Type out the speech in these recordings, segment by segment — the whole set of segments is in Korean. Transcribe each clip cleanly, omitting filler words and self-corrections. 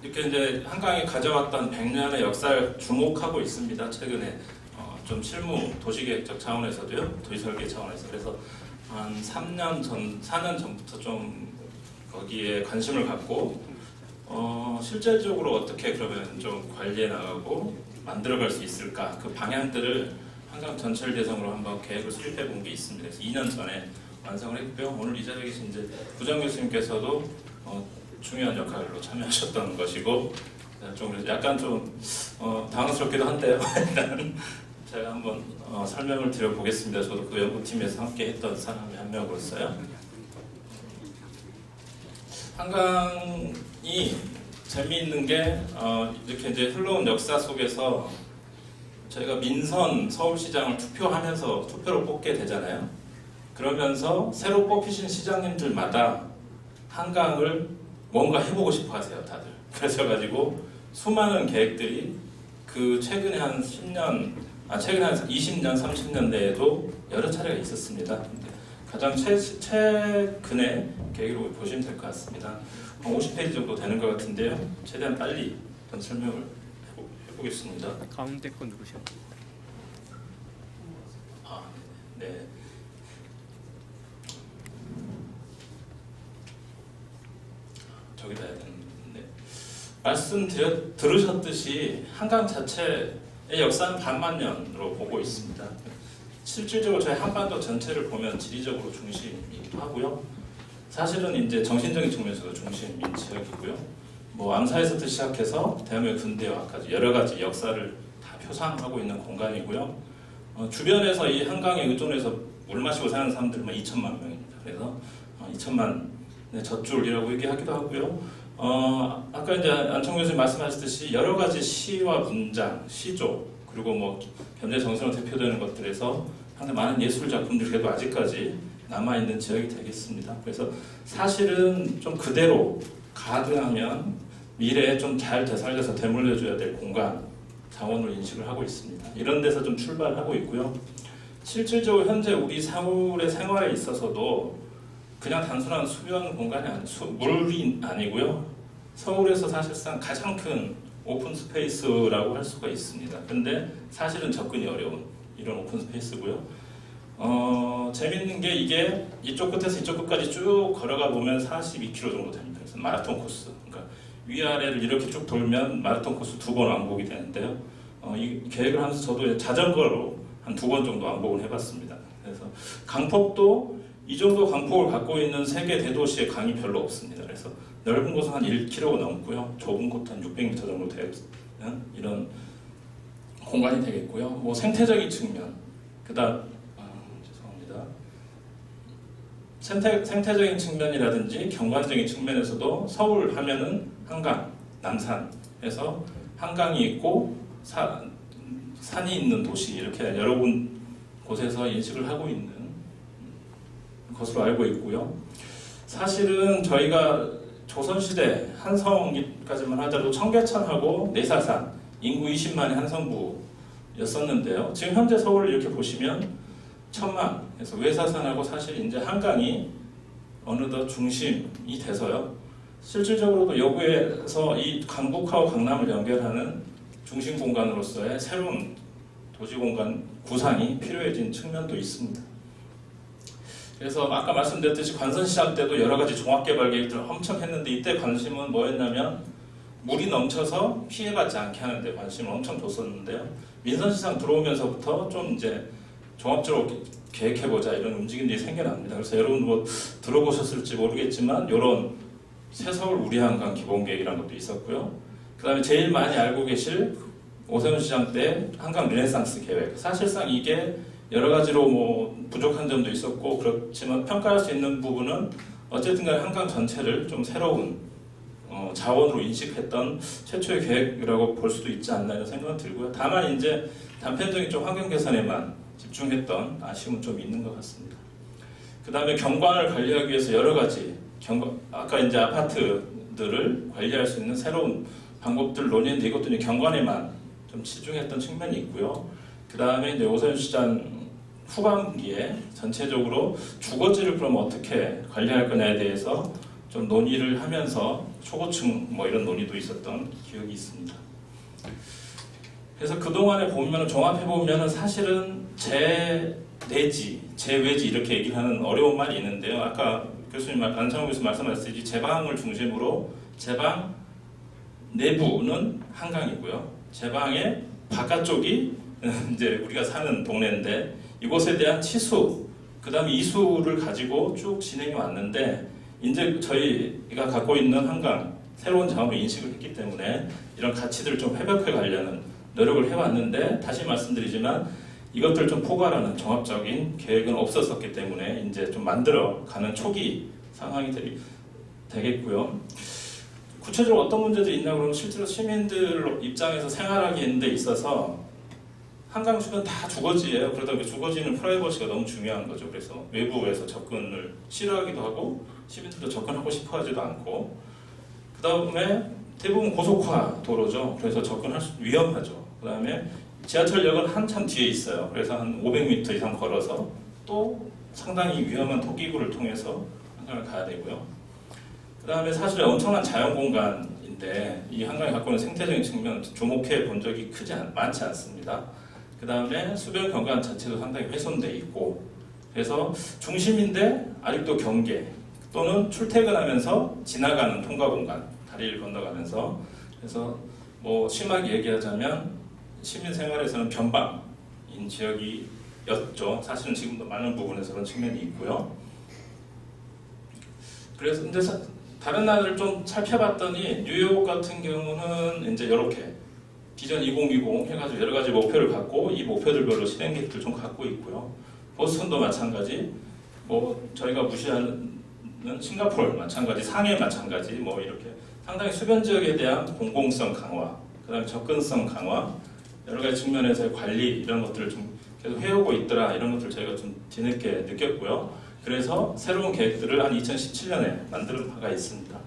이렇게 이제 한강이 가져왔던 100년의 역사를 주목하고 있습니다. 최근에 좀 실무 도시계획적 차원에서도요, 도시설계 차원에서. 그래서 한 3년 전, 4년 전부터 좀 거기에 관심을 갖고 실질적으로 어떻게 그러면 좀 관리해 나가고 만들어갈 수 있을까, 그 방향들을 한강 전체를 대상으로 한번 계획을 수립해 본 게 있습니다. 그래서 2년 전에 완성을 했고요. 오늘 이 자리에 계신 이제 부장 교수님께서도 중요한 역할로 참여하셨던 것이고, 좀 약간 좀 당황스럽기도 한데요. 일단 제가 한번 설명을 드려보겠습니다. 저도 그 연구팀에서 함께 했던 사람의 한 명으로서요. 한강이 재미있는 게 이렇게 이제 흘러온 역사 속에서 저희가 민선 서울시장을 투표로 뽑게 되잖아요. 그러면서 새로 뽑히신 시장님들마다 한강을 뭔가 해보고 싶어 하세요, 다들. 그래서 가지고 수많은 계획들이 그 최근에 한 10년, 최근에 한 20년, 30년 내에도 여러 차례가 있었습니다. 가장 최근의 계획으로 보시면 될 것 같습니다. 한 50페이지 정도 되는 것 같은데요. 최대한 빨리 좀 설명을 해보겠습니다. 가운데 거 누르셔요. 네. 저기다 해야 되는데, 들으셨듯이 한강 자체의 역사는 반만 년으로 보고 있습니다. 실질적으로 저희 한반도 전체를 보면 지리적으로 중심이기도 하고요. 사실은 이제 정신적인 측면에서도 중심인 지역이고요. 뭐 암사에서부터 시작해서 대한민국 근대화까지 여러 가지 역사를 다 표상하고 있는 공간이고요. 주변에서 이 한강에 의존해서 물 마시고 사는 사람들만 2천만 명입니다. 그래서 2천만 젖줄이라고 얘기하기도 하고요. 아까 이제 안청 교수님 말씀하셨듯이 여러 가지 시와 문장, 시조, 그리고 뭐 현대 정서로 대표되는 것들에서 상당히 많은 예술 작품들이 그래도 아직까지 남아있는 지역이 되겠습니다. 그래서 사실은 좀 그대로 가능하면 미래에 좀 잘 되살려서 되물려줘야 될 공간, 자원으로 인식을 하고 있습니다. 이런 데서 좀 출발하고 있고요. 실질적으로 현재 우리 서울의 생활에 있어서도 그냥 단순한 수변 공간이 물이 아니고요. 서울에서 사실상 가장 큰 오픈 스페이스라고 할 수가 있습니다. 근데 사실은 접근이 어려운 이런 오픈 스페이스고요. 재밌는 게 이게 이쪽 끝에서 이쪽 끝까지 쭉 걸어가 보면 42km 정도 됩니다. 그래서 마라톤 코스. 그러니까 위아래를 이렇게 쭉 돌면 마라톤 코스 2번 왕복이 되는데요. 이 계획을 하면서 저도 자전거로 한 2번 정도 왕복을 해봤습니다. 그래서 강폭도 이 정도 강폭을 갖고 있는 세계 대도시의 강이 별로 없습니다. 그래서 넓은 곳은 한 1km 넘고요. 좁은 곳은 한 600m 정도 되는 이런 공간이 되겠고요. 뭐 생태적인 측면, 그다음 생태적인 측면이라든지 경관적인 측면에서도 서울 하면은 한강, 남산에서 한강이 있고 산이 있는 도시, 이렇게 여러 곳에서 인식을 하고 있는 것으로 알고 있고요. 사실은 저희가 조선시대 한성까지만 하더라도 청계천하고 내사산, 인구 20만의 한성부였었는데요. 지금 현재 서울을 이렇게 보시면 1000만, 그래서 외사산하고 사실 이제 한강이 어느덧 중심이 돼서요. 실질적으로도 여구에서 이 강북하고 강남을 연결하는 중심 공간으로서의 새로운 도시 공간 구상이 필요해진 측면도 있습니다. 그래서 아까 말씀드렸듯이 관선시장 때도 여러 가지 종합개발 계획들을 엄청 했는데, 이때 관심은 뭐였냐면 물이 넘쳐서 피해받지 않게 하는 데 관심을 엄청 줬었는데요. 민선시장 들어오면서부터 좀 이제 종합적으로 계획해보자 이런 움직임들이 생겨납니다. 그래서 여러분 뭐 들어보셨을지 모르겠지만 이런 새서울 우리한강 기본계획이라는 것도 있었고요. 그 다음에 제일 많이 알고 계실 오세훈 시장 때 한강 르네상스 계획. 사실상 이게 여러 가지로 뭐 부족한 점도 있었고 그렇지만 평가할 수 있는 부분은 어쨌든 간에 한강 전체를 좀 새로운 자원으로 인식했던 최초의 계획이라고 볼 수도 있지 않나 이런 생각은 들고요. 다만 이제 단편적인 좀 환경 개선에만 집중했던 아쉬움은 좀 있는 것 같습니다. 그 다음에 경관을 관리하기 위해서 여러 가지 아까 이제 아파트들을 관리할 수 있는 새로운 방법들 논의했는데 이것도 이제 경관에만 좀 치중했던 측면이 있고요. 그 다음에 이제 오세훈 시장 후반기에 전체적으로 주거지를 그럼 어떻게 관리할 거냐에 대해서 좀 논의를 하면서 초고층 뭐 이런 논의도 있었던 기억이 있습니다. 그래서 그동안에 보면 종합해 보면 사실은 재내지, 재외지 이렇게 얘기를 하는 어려운 말이 있는데요. 아까 교수님 안창호 교수 말씀하셨듯이 제방을 중심으로 제방 내부는 한강이고요. 제방의 바깥쪽이 이제 우리가 사는 동네인데 이곳에 대한 치수, 그 다음에 이수를 가지고 쭉 진행해 왔는데 이제 저희가 갖고 있는 한강 새로운 자원을 인식을 했기 때문에 이런 가치들을 좀 회복해 가려는 노력을 해왔는데 다시 말씀드리지만 이것들 좀 포괄하는 종합적인 계획은 없었었기 때문에 이제 좀 만들어 가는 초기 상황이 되겠고요. 구체적으로 어떤 문제들이 있나 그러면 실제로 시민들 입장에서 생활하기에 데 있어서 한강 주변 다 주거지예요. 그러다 보니 주거지는 프라이버시가 너무 중요한 거죠. 그래서 외부에서 접근을 싫어하기도 하고 시민들도 접근하고 싶어 하지도 않고 그 다음에 대부분 고속화 도로죠. 그래서 접근할 수 위험하죠. 그 다음에 지하철역은 한참 뒤에 있어요. 그래서 한 500m 이상 걸어서 또 상당히 위험한 토기구를 통해서 한강을 가야 되고요. 그 다음에 사실 엄청난 자연 공간인데 이 한강이 갖고 있는 생태적인 측면 주목해 본 적이 많지 않습니다. 그 다음에 수변 경관 자체도 상당히 훼손돼 있고 그래서 중심인데 아직도 경계 또는 출퇴근하면서 지나가는 통과 공간 다리를 건너가면서 그래서 뭐 심하게 얘기하자면 시민 생활에서는 변방인 지역이었죠. 사실은 지금도 많은 부분에서 그런 측면이 있고요. 그래서 근데 다른 나라를 좀 살펴봤더니 뉴욕 같은 경우는 이제 이렇게 비전 2020 해가지고 여러 가지 목표를 갖고 이 목표들별로 실행 계획들 좀 갖고 있고요. 보스턴도 마찬가지, 뭐 저희가 무시하는 싱가포르 마찬가지, 상해 마찬가지, 뭐 이렇게 상당히 수변 지역에 대한 공공성 강화, 그다음에 접근성 강화, 여러 가지 측면에서의 관리 이런 것들을 좀 계속 해오고 있더라 이런 것들 저희가 좀 뒤늦게 느꼈고요. 그래서 새로운 계획들을 한 2017년에 만드는 바가 있습니다.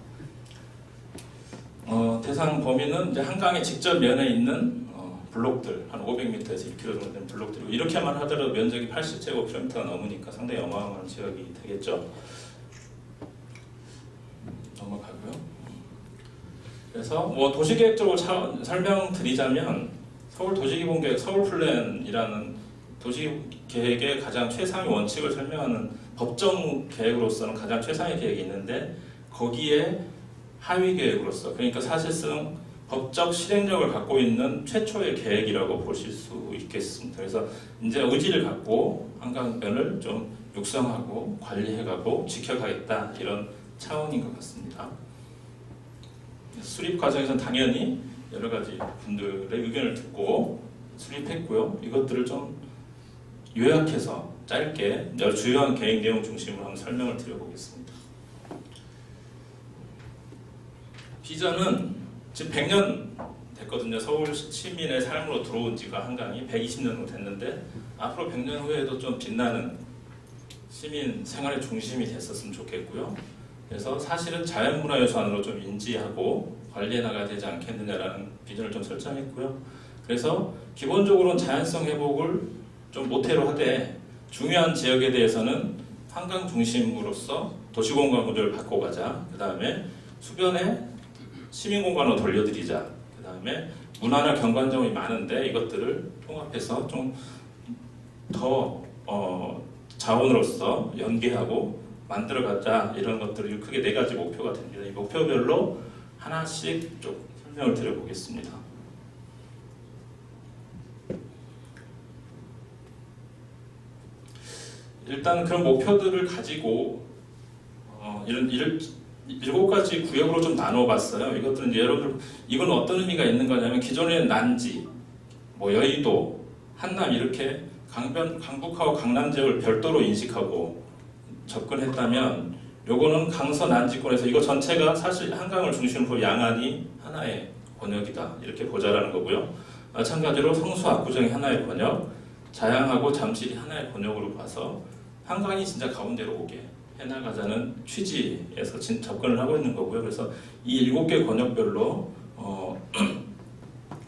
대상 범위는 이제 한강의 직접 면에 있는 블록들 한 500m에서 1km 정도 되는 블록들이고 이렇게만 하더라도 면적이 80제곱킬로미터가 넘으니까 상당히 어마어마한 지역이 되겠죠. 넘어가고요. 그래서 뭐 도시계획적으로 설명드리자면 서울 도시기본계획 서울플랜이라는 도시계획의 가장 최상의 원칙을 설명하는 법정 계획으로서는 가장 최상의 계획이 있는데 거기에 하위 계획으로서 그러니까 사실상 법적 실행력을 갖고 있는 최초의 계획이라고 보실 수 있겠습니다. 그래서 이제 의지를 갖고 한강변을 좀 육성하고 관리해가고 지켜가겠다 이런 차원인 것 같습니다. 수립 과정에서는 당연히 여러 가지 분들의 의견을 듣고 수립했고요. 이것들을 좀 요약해서 짧게 주요한 계획 내용 중심으로 한번 설명을 드려보겠습니다. 비전은 지금 100년 됐거든요. 서울 시민의 삶으로 들어온 지가 한강이 120년 정도 됐는데 앞으로 100년 후에도 좀 빛나는 시민 생활의 중심이 됐었으면 좋겠고요. 그래서 사실은 자연문화유산으로 좀 인지하고 관리해 나가야 되지 않겠느냐라는 비전을 좀 설정했고요. 그래서 기본적으로는 자연성 회복을 좀 모태로 하되 중요한 지역에 대해서는 한강 중심으로서 도시공간 구조를 바꿔가자. 그 다음에 수변에 시민공간으로 돌려드리자. 그 다음에 문화나 경관점이 많은데 이것들을 통합해서 좀 더 자원으로서 연계하고 만들어가자. 이런 것들을 크게 4가지 목표가 됩니다. 이 목표별로 하나씩 좀 설명을 드려보겠습니다. 일단 그런 목표들을 가지고 이런 7가지 구역으로 좀 나눠봤어요. 이것들은 이제 여러분 이건 어떤 의미가 있는 거냐면 기존에는 난지, 뭐 여의도, 한남 이렇게 강북하고 강남 지역을 별도로 인식하고 접근했다면 요거는 강서 난지권에서 이거 전체가 사실 한강을 중심으로 양안이 하나의 권역이다 이렇게 보자라는 거고요. 마찬가지로 성수 압구정이 하나의 권역, 자양하고 잠실이 하나의 권역으로 봐서 한강이 진짜 가운데로 오게 해나가자는 취지에서 접근을 하고 있는 거고요. 그래서 이 7개 권역별로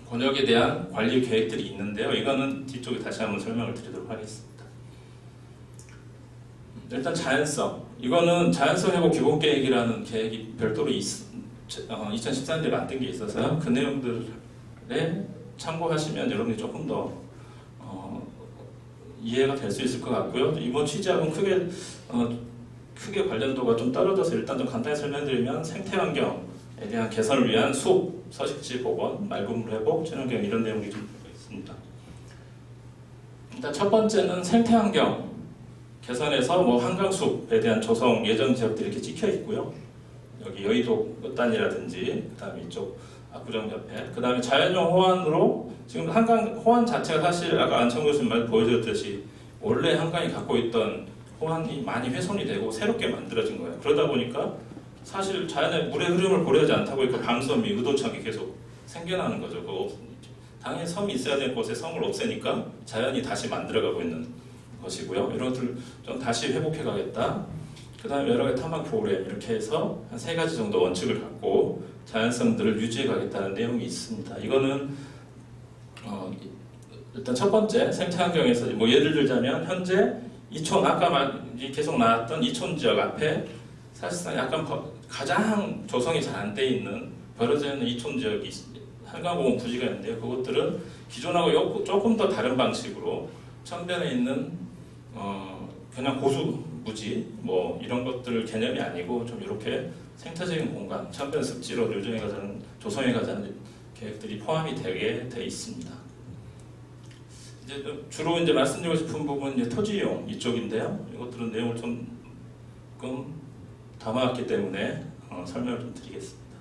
권역에 대한 관리 계획들이 있는데요. 이거는 뒤쪽에 다시 한번 설명을 드리도록 하겠습니다. 일단 자연성. 이거는 자연성 회복 기본 계획이라는 계획이 별도로 2014년에 만든 게 있어서요. 그 내용들에 참고하시면 여러분이 조금 더 이해가 될 수 있을 것 같고요. 이번 취지하고는 크게 관련도가 좀 떨어져서 일단 좀 간단히 설명드리면 생태환경에 대한 개선을 위한 숲, 서식지 복원, 맑은 물 회복, 친환경 이런 내용이 좀 있습니다. 일단 첫 번째는 생태환경 개선에서 뭐 한강숲에 대한 조성 예정 지역들이 이렇게 찍혀 있고요. 여기 여의도 끝단이라든지 그다음에 이쪽 압구정 옆에 그다음에 자연용 호환으로 지금 한강 호환 자체가 사실 아까 안창구 교수님 말 보여줬듯이 원래 한강이 갖고 있던 호환이 많이 훼손이 되고 새롭게 만들어진 거예요. 그러다 보니까 사실 자연의 물의 흐름을 고려하지 않다 보니까 방섬이 의도차게 계속 생겨나는 거죠. 당연히 섬이 있어야 될 곳에 섬을 없애니까 자연이 다시 만들어가고 있는 것이고요. 이런 것들 좀 다시 회복해 가겠다. 그 다음에 여러 가지 탐방 프로그램 이렇게 해서 한 3가지 정도 원칙을 갖고 자연성들을 유지해 가겠다는 내용이 있습니다. 이거는 일단 첫 번째 생태환경에서 뭐 예를 들자면 현재 이촌 아까 계속 나왔던 이촌 지역 앞에 사실상 약간 가장 조성이 잘 안 돼 있는 벌어져 있는 이촌 지역이 한강공원 부지가 있는데요. 그것들은 기존하고 조금 더 다른 방식으로 천변에 있는 그냥 고수 부지 뭐 이런 것들 개념이 아니고 좀 이렇게 생태적인 공간, 천변 습지로 조성해 가자는 계획들이 포함이 되게 돼 있습니다. 이제 주로 이제 말씀드리고 싶은 부분은 이제 토지 이용 이쪽인데요. 이것들은 내용을 조금 담아왔기 때문에 설명을 좀 드리겠습니다.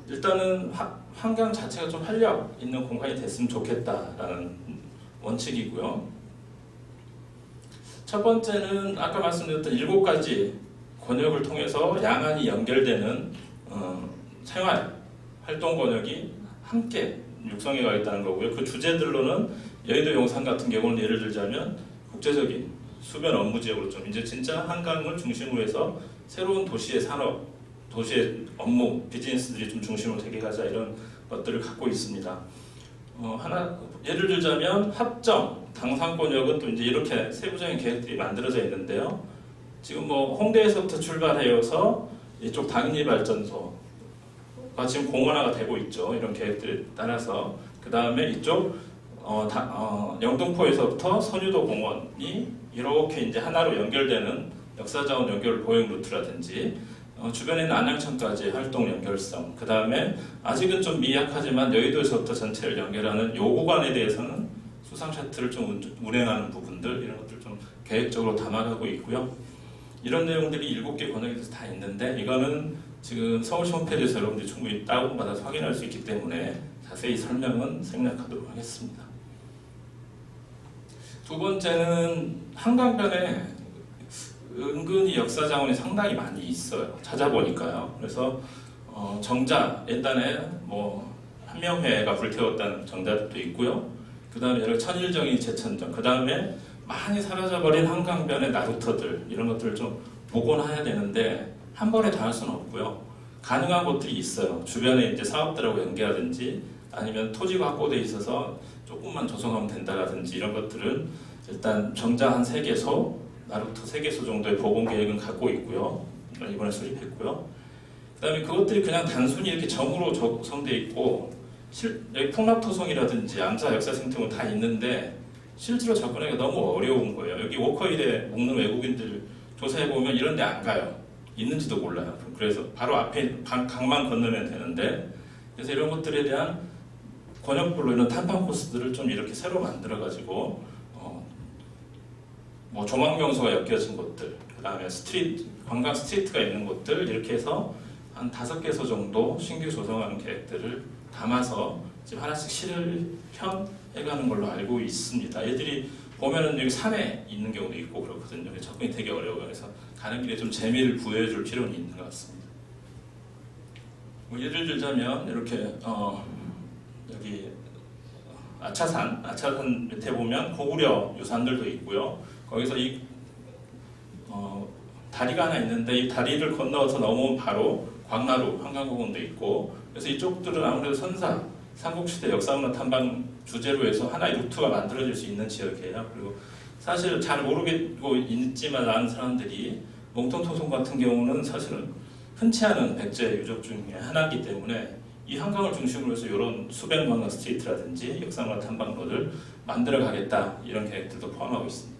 일단은 환경 자체가 좀 활력 있는 공간이 됐으면 좋겠다라는 원칙이고요. 첫 번째는 아까 말씀드렸던 7가지 권역을 통해서 양안이 연결되는 생활 활동 권역이 함께 육성해 가겠다는 거고요. 그 주제들로는 여의도 용산 같은 경우는 예를 들자면 국제적인 수변 업무 지역으로 좀 이제 진짜 한강을 중심으로 해서 새로운 도시의 산업, 도시의 업무, 비즈니스들이 좀 중심으로 되게 가자 이런 것들을 갖고 있습니다. 하나 예를 들자면 합정, 당산권역은 또 이제 이렇게 세부적인 계획들이 만들어져 있는데요. 지금 뭐 홍대에서부터 출발해서 이쪽 당인리발전소가 지금 공원화가 되고 있죠. 이런 계획들에 따라서 그 다음에 이쪽 영등포에서부터 선유도 공원이 이렇게 이제 하나로 연결되는 역사자원 연결 보행 루트라든지 주변에 있는 안양천까지 활동 연결성, 그 다음에 아직은 좀 미약하지만 여의도에서부터 전체를 연결하는 요 구간에 대해서는 수상 셔틀을 좀 운행하는 부분들 이런 것들 좀 계획적으로 담아가고 있고요. 이런 내용들이 7개 권역에서 다 있는데 이거는 지금 서울시 홈페이지에서 여러분들이 충분히 다운받아서 확인할 수 있기 때문에 자세히 설명은 생략하도록 하겠습니다. 두 번째는 한강변에 은근히 역사 자원이 상당히 많이 있어요. 찾아보니까요. 그래서 정자 옛날에 뭐 한명회가 불태웠다는 정자들도 있고요. 그 다음에 여러 천일정이 제천정, 그 다음에 많이 사라져버린 한강변의 나루터들 이런 것들을 좀 복원해야 되는데 한 번에 다 할 수는 없고요. 가능한 곳들이 있어요. 주변에 이제 사업들하고 연계하든지 아니면 토지가 확보돼 있어서 조금만 조성하면 된다라든지 이런 것들은 일단 정자 한 3개소, 나루터 3개소 정도의 복원 계획은 갖고 있고요. 이번에 수립했고요. 그 다음에 그것들이 그냥 단순히 이렇게 점으로 조성돼 있고 여기 풍납토성이라든지 암사 역사생태원 다 있는데 실제로 접근하기가 너무 어려운 거예요. 여기 워커힐에 묵는 외국인들 조사해보면 이런 데 안 가요. 있는지도 몰라요. 그래서 바로 앞에 강만 건너면 되는데 그래서 이런 것들에 대한 권역별로 이런 탐방 코스들을 좀 이렇게 새로 만들어가지고 뭐 조망명소가 엮여진 곳들, 그 다음에 관광 스트리트가 있는 곳들 이렇게 해서 한 5개소 정도 신규 조성하는 계획들을 담아서 지금 하나씩 실현해가는 걸로 알고 있습니다. 애들이 보면은 여기 산에 있는 경우도 있고 그렇거든요. 접근이 되게 어려워요. 그래서 가는 길에 좀 재미를 부여해줄 필요는 있는 것 같습니다. 뭐 예를 들자면 이렇게 여기 아차산 밑에 보면 고구려 유산들도 있고요. 거기서 이 다리가 하나 있는데 이 다리를 건너서 넘어오면 바로 광나루 한강공원도 있고 그래서 이쪽들은 아무래도 삼국시대 역사문화 탐방 주제로 해서 하나의 루트가 만들어질 수 있는 지역이에요. 그리고 사실 잘 모르고 있지만 아는 사람들이 몽통토성 같은 경우는 사실은 흔치 않은 백제 유적 중에 하나이기 때문에 이 한강을 중심으로 해서 이런 수백만 원 스트리트라든지 역사문화 탐방로를 만들어 가겠다 이런 계획들도 포함하고 있습니다.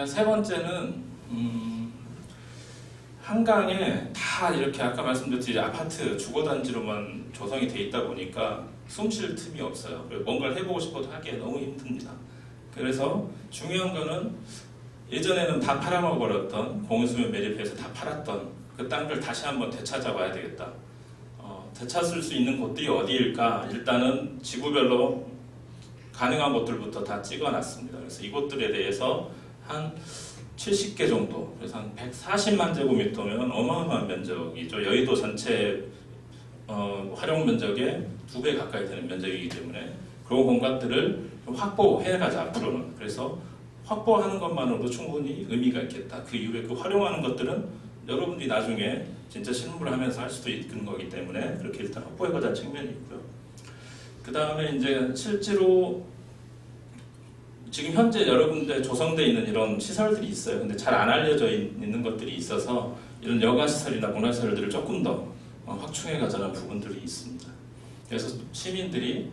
세 번째는 한강에 다 이렇게 아까 말씀드렸듯이 아파트 주거단지로만 조성이 돼 있다 보니까 숨쉴 틈이 없어요. 그리고 뭔가를 해보고 싶어도 하기에 너무 힘듭니다. 그래서 중요한 거는 예전에는 다 팔아먹어버렸던 공유수면 매립해서 다 팔았던 그 땅들 다시 한번 되찾아봐야 되겠다. 되찾을 수 있는 곳들이 어디일까? 일단은 지구별로 가능한 곳들부터 다 찍어놨습니다. 그래서 이곳들에 대해서 한 70개 정도, 그래서 한 140만 제곱미터면 어마어마한 면적이죠. 여의도 전체 활용 면적의 2배 가까이 되는 면적이기 때문에 그런 공간들을 좀 확보해가자 앞으로는. 그래서 확보하는 것만으로도 충분히 의미가 있겠다. 그 이후에 그 활용하는 것들은 여러분들이 나중에 진짜 실무를 하면서 할 수도 있는 거기 때문에 그렇게 일단 확보해가자 측면이 있고요. 그 다음에 이제 실제로 지금 현재 여러 군데 조성되어 있는 이런 시설들이 있어요. 근데 잘 안 알려져 있는 것들이 있어서 이런 여가시설이나 문화시설들을 조금 더 확충해가자는 부분들이 있습니다. 그래서 시민들이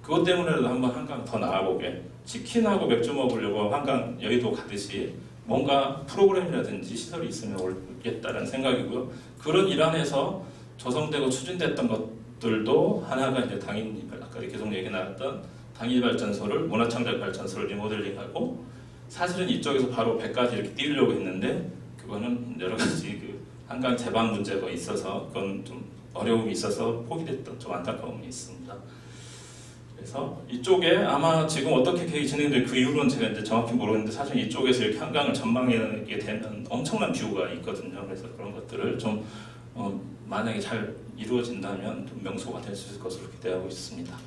그것 때문에라도 한번 한강 더 나아보게, 치킨하고 맥주 먹으려고 한강 여의도 가듯이 뭔가 프로그램이라든지 시설이 있으면 오겠다는 생각이고요. 그런 일환에서 조성되고 추진됐던 것들도 하나가 이제 당연히 아까 계속 얘기 나왔던 당일발전소를 문화창작발전소를 리모델링하고, 사실은 이쪽에서 바로 100까지 이렇게 띄우려고 했는데 그거는 여러 가지 그 한강 제방 문제가 있어서 그건 좀 어려움이 있어서 포기됐던 좀 안타까움이 있습니다. 그래서 이쪽에 아마 지금 어떻게 계획이 진행될 그 이후로는 제가 이제 정확히 모르겠는데 사실 이쪽에서 이렇게 한강을 전망하게 되면 엄청난 뷰가 있거든요. 그래서 그런 것들을 좀 만약에 잘 이루어진다면 좀 명소가 될 수 있을 것으로 기대하고 있습니다.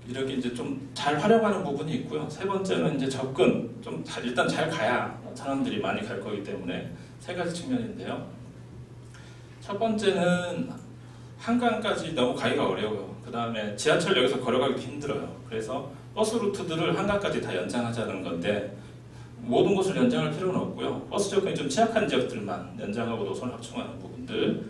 이렇게 이제 좀 잘 활용하는 부분이 있고요. 세 번째는 이제 접근, 좀 일단 잘 가야 사람들이 많이 갈 거기 때문에 세 가지 측면인데요. 첫 번째는 한강까지 너무 가기가 어려워요. 그 다음에 지하철역에서 걸어가기도 힘들어요. 그래서 버스 루트들을 한강까지 다 연장하자는 건데 모든 곳을 연장할 필요는 없고요. 버스 접근이 좀 취약한 지역들만 연장하고 노선 확충하는 부분들.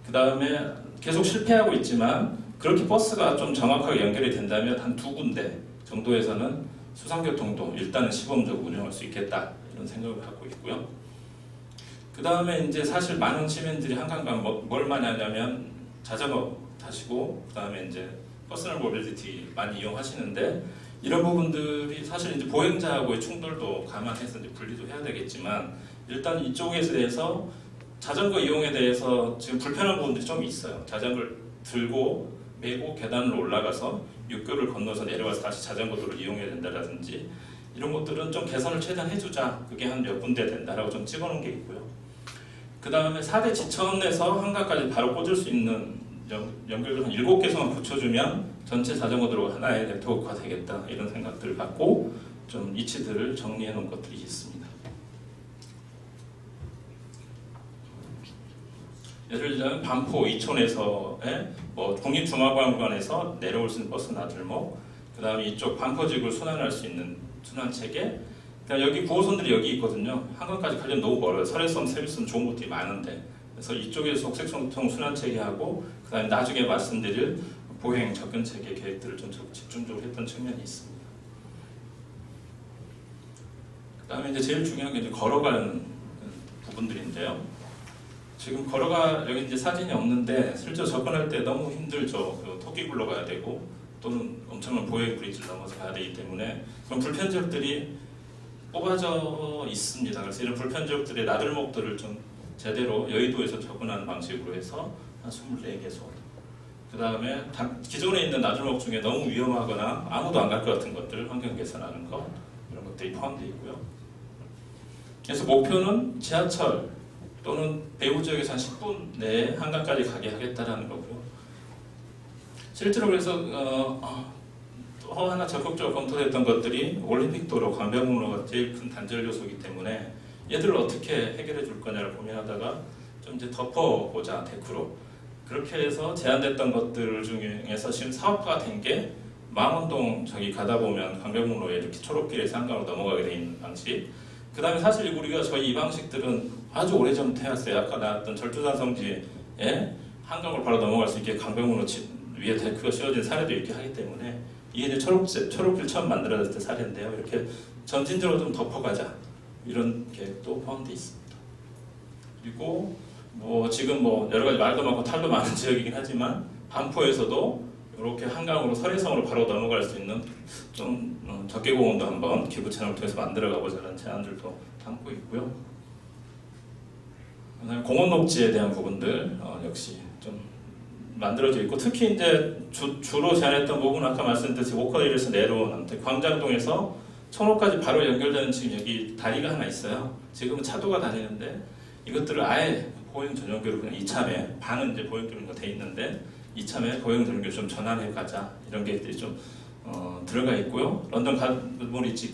그 다음에 계속 실패하고 있지만 그렇게 버스가 좀 정확하게 연결이 된다면 한 2군데 정도에서는 수상교통도 일단은 시범적으로 운영할 수 있겠다 이런 생각을 갖고 있고요. 그 다음에 이제 사실 많은 시민들이 한강 가면 뭘 많이 하냐면 자전거 타시고 그 다음에 이제 퍼스널 모빌리티 많이 이용하시는데 이런 부분들이 사실 이제 보행자하고의 충돌도 감안해서 이제 분리도 해야 되겠지만 일단 이쪽에 대해서 자전거 이용에 대해서 지금 불편한 부분들이 좀 있어요. 자전거를 들고 메고 계단을 올라가서 육교를 건너서 내려와서 다시 자전거 도로를 이용해야 된다라든지 이런 것들은 좀 개선을 최대한 해주자. 그게 한 몇 군데 된다라고 좀 찍어놓은 게 있고요. 그 다음에 4대 지천에서 한강까지 바로 꽂을 수 있는 연결을 한 7개소만 붙여주면 전체 자전거 도로가 하나의 네트워크가 되겠다 이런 생각들을 갖고 좀 이치들을 정리해 놓은 것들이 있습니다. 예를 들면 반포 이촌에서의 국립중앙박물관에서 내려올 수 있는 버스 나들목, 그 다음에 이쪽 반포지구를 순환할 수 있는 순환체계. 그러니까 여기 9호선들이 여기 있거든요. 한강까지 가려면 너무 멀어요. 설해선, 세비선 좋은 곳들이 많은데. 그래서 이쪽에서 oksek소통 순환체계하고 그 다음에 나중에 말씀드릴 보행 접근체계 계획들을 좀 집중적으로 했던 측면이 있습니다. 그 다음에 이제 제일 중요한 게 이제 걸어가는 부분들인데요. 지금 여기 이제 사진이 없는데 실제로 접근할 때 너무 힘들죠. 토끼 굴러가야 되고 또는 엄청난 보행 브리지를 넘어서 가야 되기 때문에 그런 불편 지역들이 뽑아져 있습니다. 그래서 이런 불편 지역들의 나들목들을 좀 제대로 여의도에서 접근하는 방식으로 해서 한 24개소. 그 다음에 기존에 있는 나들목 중에 너무 위험하거나 아무도 안 갈 것 같은 것들 환경 개선하는 것 이런 것들이 포함되어 있고요. 그래서 목표는 지하철 또는 배후 지역에서 한 10분 내에 한강까지 가게 하겠다라는 거고요. 실제로 그래서 또 하나 적극적으로 검토됐던 것들이 올림픽도로 관변공로가 제일 큰 단절 요소이기 때문에 얘들을 어떻게 해결해 줄 거냐를 고민하다가 좀 이제 덮어보자 데크로 그렇게 해서 제안됐던 것들 중에서 지금 사업화가 된 게 망원동 저기 가다 보면 강변북로에 이렇게 초록길에서 한강으로 넘어가게 돼 있는 방식. 그 다음에 사실 우리가 저희 이 방식들은 아주 오래전부터 해왔어요. 아까 나왔던 절두산 성지에 한강을 바로 넘어갈 수 있게 강변북로 위에 데크가 씌워진 사례도 있게 하기 때문에 이게 이제 초록길 처음 만들어졌을 때 사례인데요. 이렇게 전진적으로 좀 덮어가자 이런 계획도 포함되어 있습니다. 그리고 뭐 지금 뭐 여러 가지 말도 많고 탈도 많은 지역이긴 하지만 반포에서도 이렇게 한강으로 설해성으로 바로 넘어갈 수 있는 좀 적개공원도 한번 기부 채널을 통해서 만들어가 보자는 제안들도 담고 있고요. 그다음에 공원 녹지에 대한 부분들 역시 좀 만들어져 있고 특히 이제 주로 제안했던 부분은 아까 말씀드렸듯이 워커힐에서 내려온 광장동에서 청로까지 바로 연결되는 지금 여기 다리가 하나 있어요. 지금은 차도가 다니는데 이것들을 아예 보행 전용도로 그냥 이참에 반은 이제 보행 전용도로 돼 있는데 이참에 보행 전용도로 좀 전환해 가자 이런 계획들이 좀 들어가 있고요. 런던 가든브리지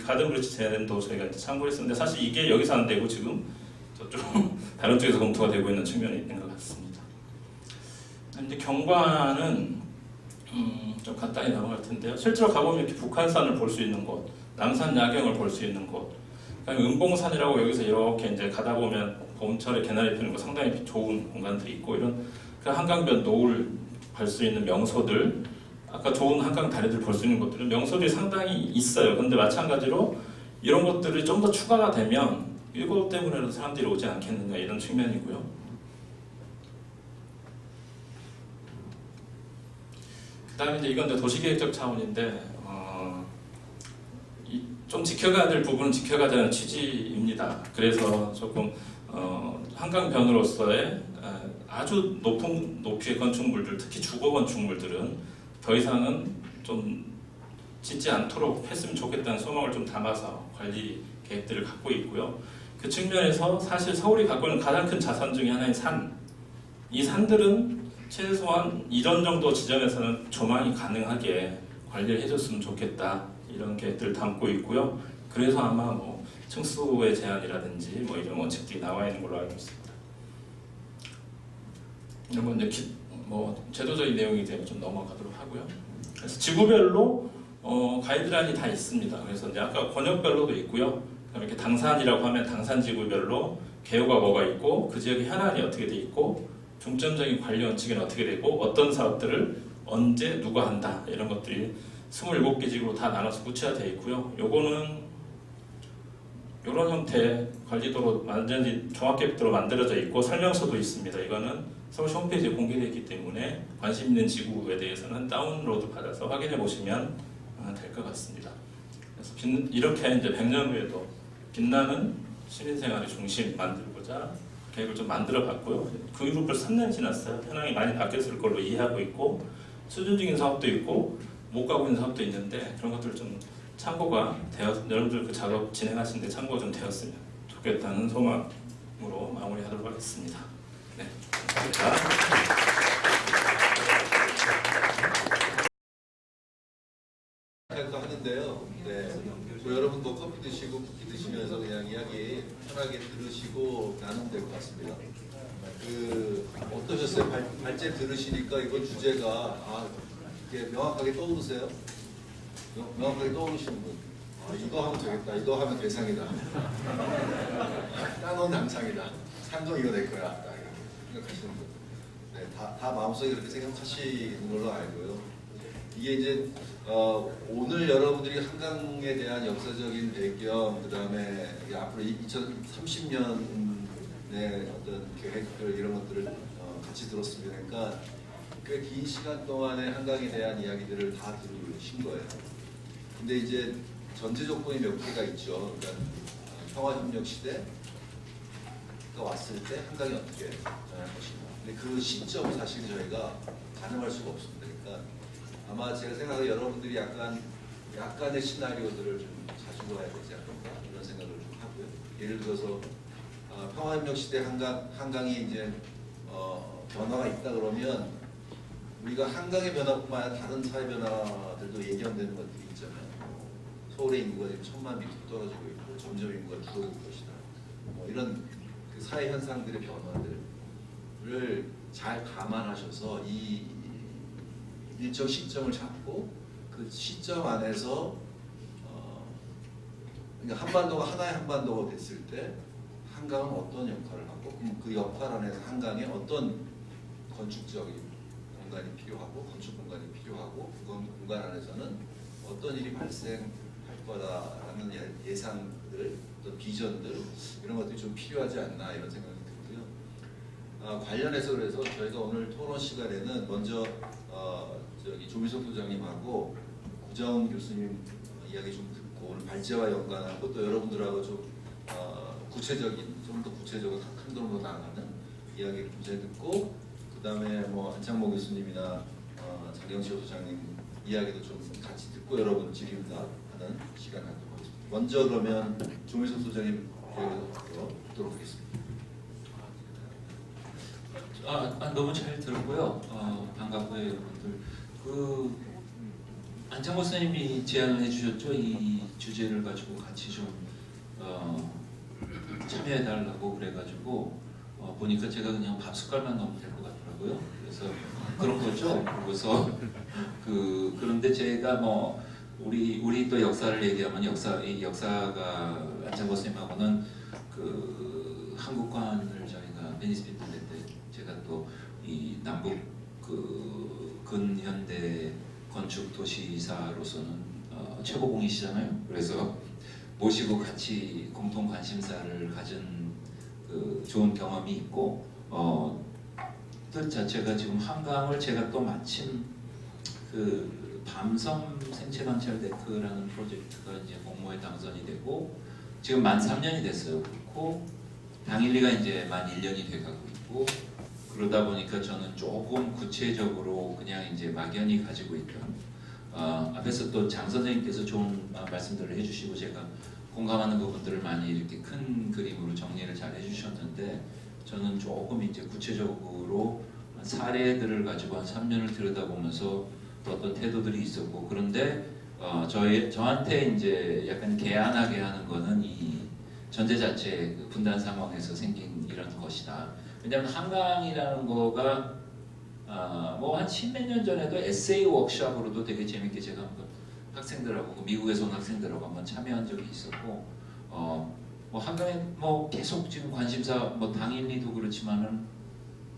제안도 저희가 이제 참고했었는데 사실 이게 여기서 안 되고 지금 저쪽 다른 쪽에서 검토가 되고 있는 측면이 있는 것 같습니다. 이제 경관은 좀 간단히 넘어갈 텐데요. 실제로 가보면 이렇게 북한산을 볼 수 있는 곳, 남산 야경을 볼 수 있는 곳, 그다음에 은봉산이라고 여기서 이렇게 이제 가다 보면 봄철에 개나리 피는 거 상당히 좋은 공간들이 있고 이런 그 한강변 노을 볼 수 있는 명소들, 아까 좋은 한강 다리들 볼 수 있는 것들은 명소들이 상당히 있어요. 근데 마찬가지로 이런 것들이 좀 더 추가가 되면 이것 때문에는 사람들이 오지 않겠느냐 이런 측면이고요. 그다음에 이제 이건 도시계획적 차원인데 좀 지켜가야 될 부분은 지켜가자는 취지입니다. 그래서 조금 한강변으로서의 아주 높은 높이의 건축물들, 특히 주거 건축물들은 더 이상은 좀 짓지 않도록 했으면 좋겠다는 소망을 좀 담아서 관리 계획들을 갖고 있고요. 그 측면에서 사실 서울이 갖고 있는 가장 큰 자산 중에 하나인 산, 이 산들은 최소한 이런 정도 지점에서는 조망이 가능하게 관리를 해줬으면 좋겠다 이런 계획들을 담고 있고요. 그래서 아마 뭐 층수의 제한이라든지 뭐 이런 원칙들이 나와 있는 걸로 알고 있습니다. 이런 이제 뭐 제도적인 내용이 되면 좀 넘어가도록 하고요. 그래서 지구별로 가이드라인이 다 있습니다. 그래서 이제 아까 권역별로도 있고요. 이렇게 당산이라고 하면 당산 지구별로 개요가 뭐가 있고 그 지역의 현안이 어떻게 돼 있고 중점적인 관리 원칙은 어떻게 되고 어떤 사업들을 언제 누가 한다 이런 것들이 27개 지구로 다 나눠서 구체화되어 있고요. 요거는 이런 형태 관리도로 완전히 종합계획도로 만들어져 있고 설명서도 있습니다. 이거는 서울시 홈페이지에 공개되어 있기 때문에 관심 있는 지구에 대해서는 다운로드 받아서 확인해 보시면 될 것 같습니다. 그래서 이렇게 이제 100년 후에도 빛나는 시민생활의 중심 만들고자 계획을 좀 만들어 봤고요. 그 이후 벌써 3년 지났어요. 현황이 많이 바뀌었을 걸로 이해하고 있고 수준 중인 사업도 있고 못 가고 있는 사업도 있는데 그런 것들 좀 참고가 여러분들 그 작업 진행하시는데 참고가 좀 되었으면 좋겠다는 소망으로 마무리하도록 하겠습니다. 네, 감사합니다. 하는데요. 네, 여러분 뭐 커피 드시고 쿠키 드시면서 그냥 이야기 편하게 들으시고 나누면 될 것 같습니다. 어떠셨어요? 발제 들으시니까 이번 주제가 이게 명확하게 떠오르세요? 명확하게 떠오르시는 분? 이거 하면 되겠다. 이거 하면 대상이다. 따놓은 당상이다. 상종 이거 될 거야. 이렇게 생각하시는 분? 네, 다 마음속에 그렇게 생각하시는 걸로 알고요. 이게 이제 오늘 여러분들이 한강에 대한 역사적인 배경, 그 다음에 앞으로 2030년의 어떤 계획들 이런 것들을 같이 들었으면 그러니까 꽤 긴 시간 동안에 한강에 대한 이야기들을 다 들으신 거예요. 근데 이제 전제 조건이 몇 개가 있죠. 그러니까 평화협력 시대가 왔을 때 한강이 어떻게 전할 것인가. 근데 그 시점 사실 저희가 가늠할 수가 없습니다. 그러니까 아마 제가 생각하기에 여러분들이 약간의 시나리오들을 좀 자주 봐야 되지 않을까 이런 생각을 좀 하고요. 예를 들어서 평화협력 시대 한강이 이제 변화가 있다 그러면 우리가 한강의 변화뿐만 아니라 다른 사회 변화들도 예견되는 것들이 있잖아요. 서울의 인구가 지금 1000만 밑으로 떨어지고 있고 점점 인구가 줄어들 것이다. 이런 그 사회 현상들의 변화들을 잘 감안하셔서 이 일정 시점을 잡고 그 그 시점 안에서 그러니까 한반도가 하나의 한반도가 됐을 때 한강은 어떤 역할을 하고 그 역할 안에서 한강에 어떤 건축적인 공간이 필요하고 건축 공간이 필요하고 그 공간 안에서는 어떤 일이 발생할 거다라는 예상들, 또 비전들 이런 것들이 좀 필요하지 않나 이런 생각이 들고요. 관련해서 그래서 저희가 오늘 토론 시간에는 먼저 조미석 소장님하고 구자원 교수님 이야기 좀 듣고 오늘 발제와 연관하고 또 여러분들하고 좀 구체적인 좀 더 구체적으로 큰 돈으로 나가는 이야기를 좀 듣고 그 다음에 뭐 안창모 교수님이나 장경식 소장님 이야기도 좀 같이 듣고 여러분 질의응답하는 시간 갖도록 하겠습니다. 먼저 그러면 조미석 소장님 듣도록 하겠습니다. 너무 잘 들었고요. 반갑고요, 여러분들. 안창모 선생님이 제안을 해주셨죠. 이 주제를 가지고 같이 좀 참여해달라고 그래가지고 보니까 제가 그냥 밥 숟갈만 넣으면 될 것 같더라고요. 그래서 그런 거죠. 그래서 그런데 제가 뭐 우리 또 역사를 얘기하면 이 역사가 안창모 선생님하고는 그 한국관을 저희가 베니스 비엔날레 때 제가 또 이 남북 근현대 건축 도시사로서는 최고봉이시잖아요. 그래서 모시고 같이 공통 관심사를 가진 좋은 경험이 있고 뜻 자체가 지금 한강을 제가 또 마침 밤섬 생체 관찰 데크라는 프로젝트가 이제 공모에 당선이 되고 지금 만 3년이 됐어요. 그렇고 당일리가 이제 만 1년이 돼가고 있고 그러다 보니까 저는 조금 구체적으로 그냥 이제 막연히 가지고 있던 앞에서 또 장 선생님께서 좋은 말씀들을 해주시고 제가 공감하는 부분들을 많이 이렇게 큰 그림으로 정리를 잘 해주셨는데 저는 조금 이제 구체적으로 사례들을 가지고 한 3년을 들여다보면서 또 어떤 태도들이 있었고 그런데 저한테 이제 약간 개안하게 하는 거는 이 전제 자체 분단 상황에서 생긴 이런 것이다. 왜냐하면 한강이라는 거가 뭐 한 10몇 년 전에도 에세이 워크숍으로도 되게 재밌게 제가 한번 학생들하고 미국에서 온 학생들하고 한번 참여한 적이 있었고 뭐 한강에 뭐 계속 지금 관심사 뭐 당일리도 그렇지만은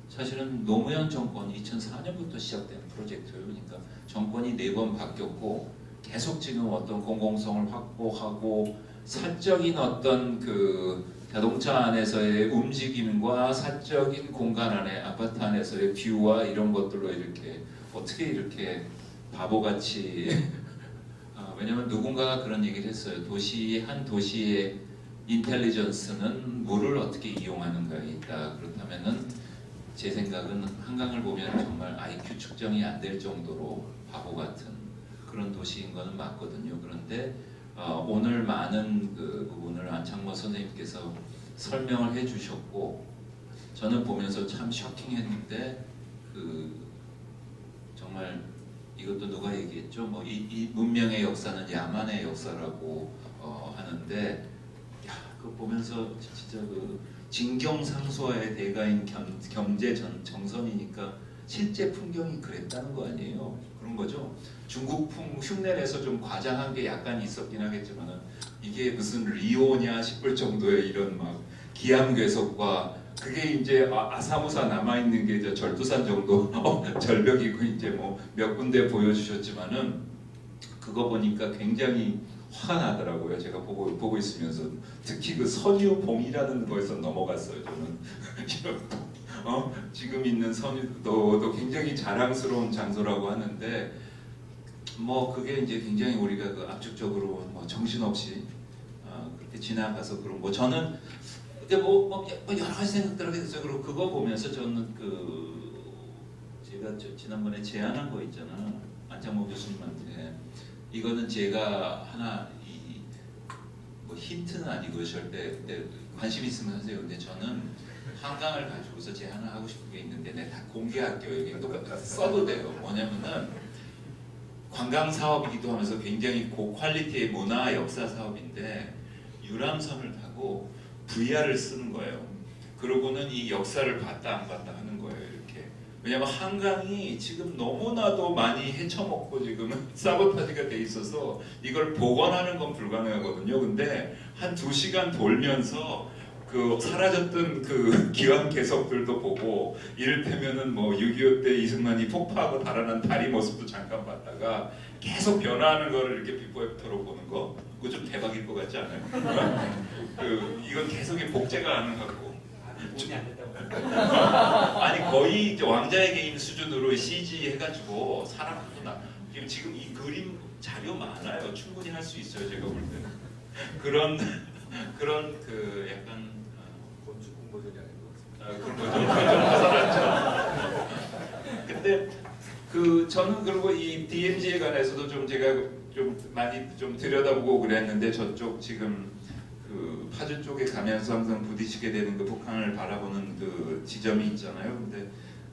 사실은 노무현 정권 2004년부터 시작된 프로젝트예요. 그러니까 정권이 4번 바뀌었고 계속 지금 어떤 공공성을 확보하고 사적인 어떤 자동차 안에서의 움직임과 사적인 공간 안에 아파트 안에서의 뷰와 이런 것들로 이렇게 어떻게 이렇게 바보같이 왜냐면 누군가가 그런 얘기를 했어요. 한 도시의 인텔리전스는 물을 어떻게 이용하는가에 있다. 그렇다면은 제 생각은 한강을 보면 정말 IQ 측정이 안 될 정도로 바보 같은 그런 도시인 거는 맞거든요. 그런데 오늘 많은 부분을 안창모 선생님께서 설명을 해주셨고 저는 보면서 참 쇼킹했는데 정말 이것도 누가 얘기했죠? 뭐 이 문명의 역사는 야만의 역사라고 하는데 그거 보면서 진짜 진경상소화의 대가인 경제 정선이니까 실제 풍경이 그랬다는 거 아니에요? 그런 거죠. 중국풍 흉내내서 좀 과장한 게 약간 있었긴 하겠지만은 이게 무슨 리오냐 싶을 정도의 이런 막 기암괴석과 그게 이제 아사무사 남아있는 게 이제 절두산 정도 절벽이고 이제 뭐 몇 군데 보여주셨지만은 그거 보니까 굉장히 화가 나더라고요. 제가 보고 있으면서 특히 그 선유봉이라는 거에서 넘어갔어요. 저는 지금 있는 선유도 굉장히 자랑스러운 장소라고 하는데 뭐 그게 이제 굉장히 우리가 압축적으로 뭐 정신없이 그렇게 지나가서 그런 거 저는 근데 뭐 여러 가지 생각들 하게 됐어요. 그리고 그거 보면서 저는 제가 지난번에 제안한 거 있잖아. 안창모 교수님한테 이거는 제가 하나 뭐 힌트는 아니고 절대 근데 관심 있으면 하세요. 근데 저는 한강을 가지고서 제안을 하고 싶은 게 있는데 내가 다 공개할게요. 여기 또 써도 돼요. 뭐냐면은 관광 사업이기도 하면서 굉장히 고퀄리티의 문화 역사 사업인데 유람선을 타고 VR을 쓰는 거예요. 그러고는 이 역사를 봤다 안 봤다 하는 거예요. 이렇게 왜냐면 한강이 지금 너무나도 많이 헤쳐먹고 지금 사보타지가 돼 있어서 이걸 복원하는 건 불가능하거든요. 근데 한 2시간 돌면서 그 사라졌던 그 기왕 개석들도 보고, 이를테면은 뭐 6.25 때 이승만이 폭파하고 달아난 다리 모습도 잠깐 봤다가 계속 변화하는 거를 이렇게 비포 애프터로 보는 거, 그거 좀 대박일 것 같지 않아요? 이건 계속 복제가 가능하고. 돈이 안 된다고. 아니 거의 이제 왕자의 게임 수준으로 CG 해가지고 사람도 나. 지금 이 그림 자료 많아요. 충분히 할 수 있어요. 제가 볼 때는 그런 그 약간 건축 공모전이 아니고. 그런 거좀 벗어났죠. 근데 그 저는 그리고 이 DMZ에 관해서도 좀 제가 좀 많이 좀 들여다보고 그랬는데, 저쪽 지금 그 파주 쪽에 가면서 항상 부딪히게 되는 그 북한을 바라보는 그 지점이 있잖아요. 근데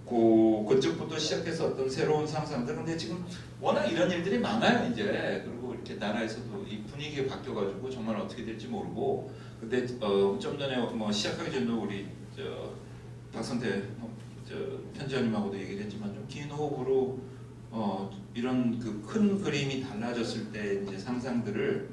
그쪽부터 시작해서 어떤 새로운 상상들. 근데 지금 워낙 이런 일들이 많아요 이제. 그리고 이렇게 나라에서도 이 분위기가 바뀌어가지고 정말 어떻게 될지 모르고. 근데 좀 전에 뭐 시작하기 전에 우리 박선태 편지장님하고도 얘기를 했지만, 좀 긴 호흡으로 이런 그 큰 그림이 달라졌을 때 이제 상상들을,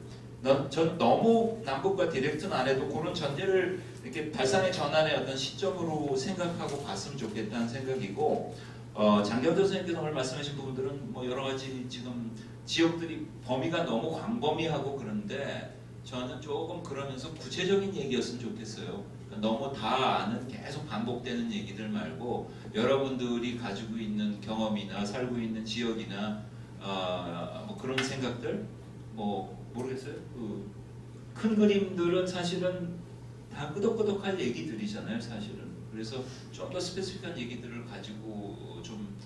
전 너무 남북과 디렉트는 안 해도 그런 전제를 이렇게 발상의 전환의 어떤 시점으로 생각하고 봤으면 좋겠다는 생각이고, 장경태 선생님께서 오늘 말씀하신 부분들은 뭐 여러 가지 지금 지역들이 범위가 너무 광범위하고 그런데, 저는 조금 그러면서 구체적인 얘기였으면 좋겠어요. 그러니까 너무 다 아는 계속 반복되는 얘기들 말고, 여러분들이 가지고 있는 경험이나 살고 있는 지역이나 뭐 그런 생각들, 뭐 모르겠어요. 큰 그림들은 사실은 다 끄덕끄덕할 얘기들이잖아요, 사실은. 그래서 좀 더 스페시픽한 얘기들을 가지고 좀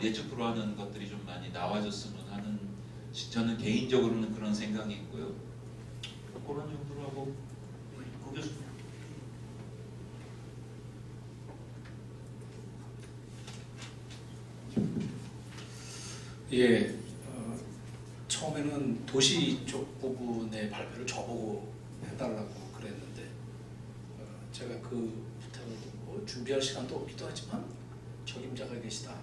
예측 불허하는 것들이 좀 많이 나와줬으면 하는, 저는 개인적으로는 그런 생각이 있고요. 그런 정도로 하고, 고 교수님. 예, 처음에는 도시 쪽 부분의 발표를 저보고 해달라고 그랬는데, 제가 그 부탁을 듣고 준비할 시간도 없기도 하지만 적임자가 계시다.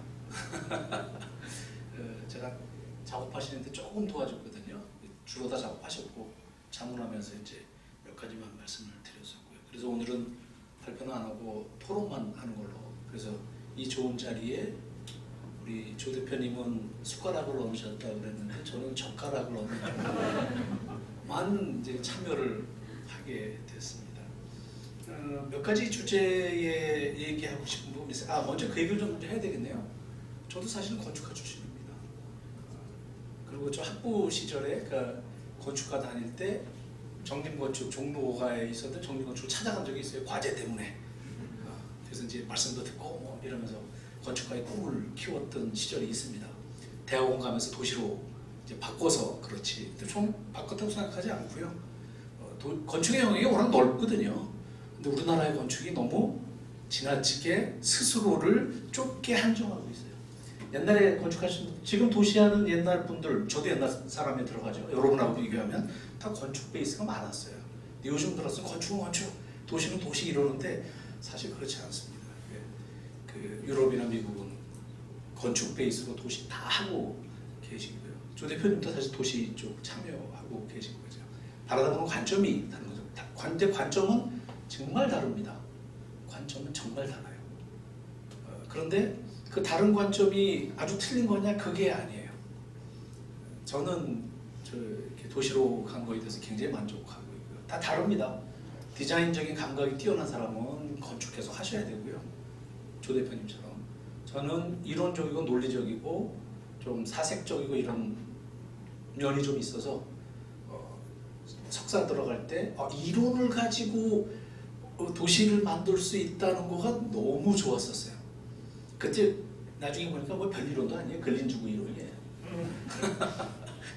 제가 작업하시는데 조금 도와줬거든요. 주로 다 작업하셨고 자문하면서 이제 몇 가지만 말씀을 드렸었고요. 그래서 오늘은 발표는 안 하고 토론만 하는 걸로. 그래서 이 좋은 자리에 우리 조 대표님은 숟가락을 얹으셨다 그랬는데, 저는 젓가락을 얹는 많은 이제 참여를 하게 됐습니다. 몇 가지 주제에 얘기하고 싶은 부분이 있어요. 먼저 그 얘기를 좀 해야 되겠네요. 저도 사실은 건축가 출신입니다. 그리고 저 학부 시절에 그 건축가 다닐 때 정림건축 종로가에 있었던 정림건축을 찾아간 적이 있어요. 과제 때문에. 그래서 이제 말씀도 듣고 뭐 이러면서 건축가의 꿈을 키웠던 시절이 있습니다. 대학원 가면서 도시로 이제 바꿔서 그렇지, 좀 바꿨다고 생각하지 않고요. 건축의 영역이 워낙 넓거든요. 근데 우리나라의 건축이 너무 지나치게 스스로를 좁게 한정하고 있어요. 옛날에 건축하신, 지금 도시하는 옛날 분들, 저도 옛날 사람에 들어가죠. 여러분하고 비교하면 다 건축 베이스가 많았어요. 근데 요즘 들어서 건축은 건축, 도시는 도시 이러는데 사실 그렇지 않습니다. 그 유럽이나 미국은 건축 베이스로 도시 다 하고 계시고요. 조 대표님도 사실 도시 쪽 참여하고 계신 거죠. 바라보는 관점이 다른 거죠. 근데 관점은 정말 다릅니다. 관점은 정말 달라요. 그런데 그 다른 관점이 아주 틀린 거냐? 그게 아니에요. 저는 이렇게 도시로 간 거에 대해서 굉장히 만족하고 있고요. 다 다릅니다. 디자인적인 감각이 뛰어난 사람은 건축 계속 하셔야 되고요. 조 대표님처럼 저는 이론적이고 논리적이고 좀 사색적이고 이런 면이 좀 있어서 석사 들어갈 때 이론을 가지고 도시를 만들 수 있다는 거가 너무 좋았었어요. 그때 나중에 보니까 뭐 별이론도 아니에요. 근린주구 이론이에요.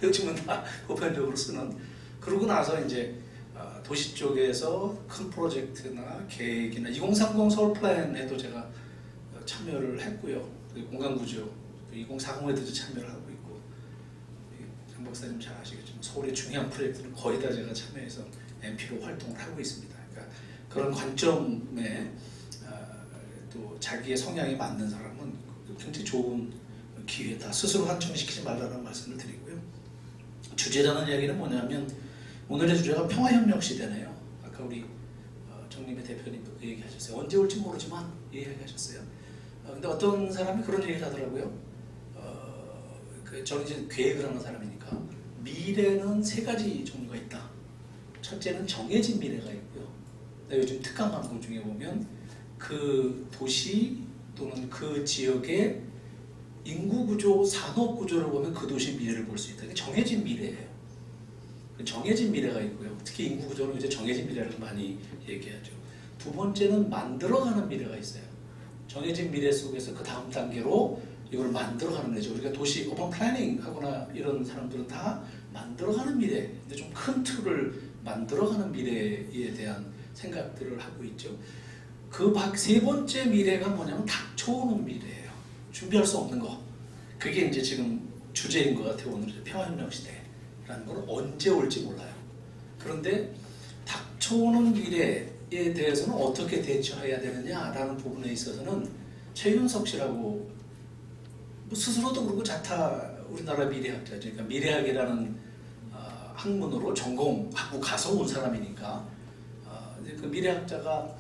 요즘은 다 보편적으로 쓰는. 그러고 나서 이제 도시 쪽에서 큰 프로젝트나 계획이나 2030 서울 플랜에도 제가 참여를 했고요. 공간구조 2040에도 참여를 하고 있고, 장 박사님 잘 아시겠지만 서울의 중요한 프로젝트는 거의 다 제가 참여해서 MP로 활동을 하고 있습니다. 그러니까 그런 관점에 또 자기의 성향에 맞는 사람은 굉장히 좋은 기회다. 스스로 한정시키지 말라는 말씀을 드리고요. 주제라는 이야기는 뭐냐면 오늘의 주제가 평화협력 시대네요. 아까 우리 정림의 대표님도 그 얘기 하셨어요. 언제 올지 모르지만 이 얘기 하셨어요. 근데 어떤 사람이 그런 얘기를 하더라고요. 저는 이제 계획을 하는 사람이니까 미래는 세 가지 종류가 있다. 첫째는 정해진 미래가 있고요. 요즘 특강 광고 중에 보면 그 도시 또는 그 지역의 인구 구조, 산업 구조를 보면 그 도시 미래를 볼 수 있다. 이게 정해진 미래예요. 정해진 미래가 있고요. 특히 인구 구조는 이제 정해진 미래를 많이 얘기하죠. 두 번째는 만들어가는 미래가 있어요. 정해진 미래 속에서 그 다음 단계로 이걸 만들어가는 거죠. 우리가 도시 어반 플래닝 하거나 이런 사람들은 다 만들어가는 미래, 근데 좀 큰 틀을 만들어가는 미래에 대한 생각들을 하고 있죠. 그 세 번째 미래가 뭐냐면 닥쳐오는 미래예요. 준비할 수 없는 거. 그게 이제 지금 주제인 것 같아요. 오늘의 평화협력 시대라는 건 언제 올지 몰라요. 그런데 닥쳐오는 미래에 대해서는 어떻게 대처해야 되느냐라는 부분에 있어서는 최윤석 씨라고 스스로도 그렇고 자타 우리나라 미래학자죠. 그러니까 미래학이라는 학문으로 전공하고 가서 온 사람이니까 그 미래학자가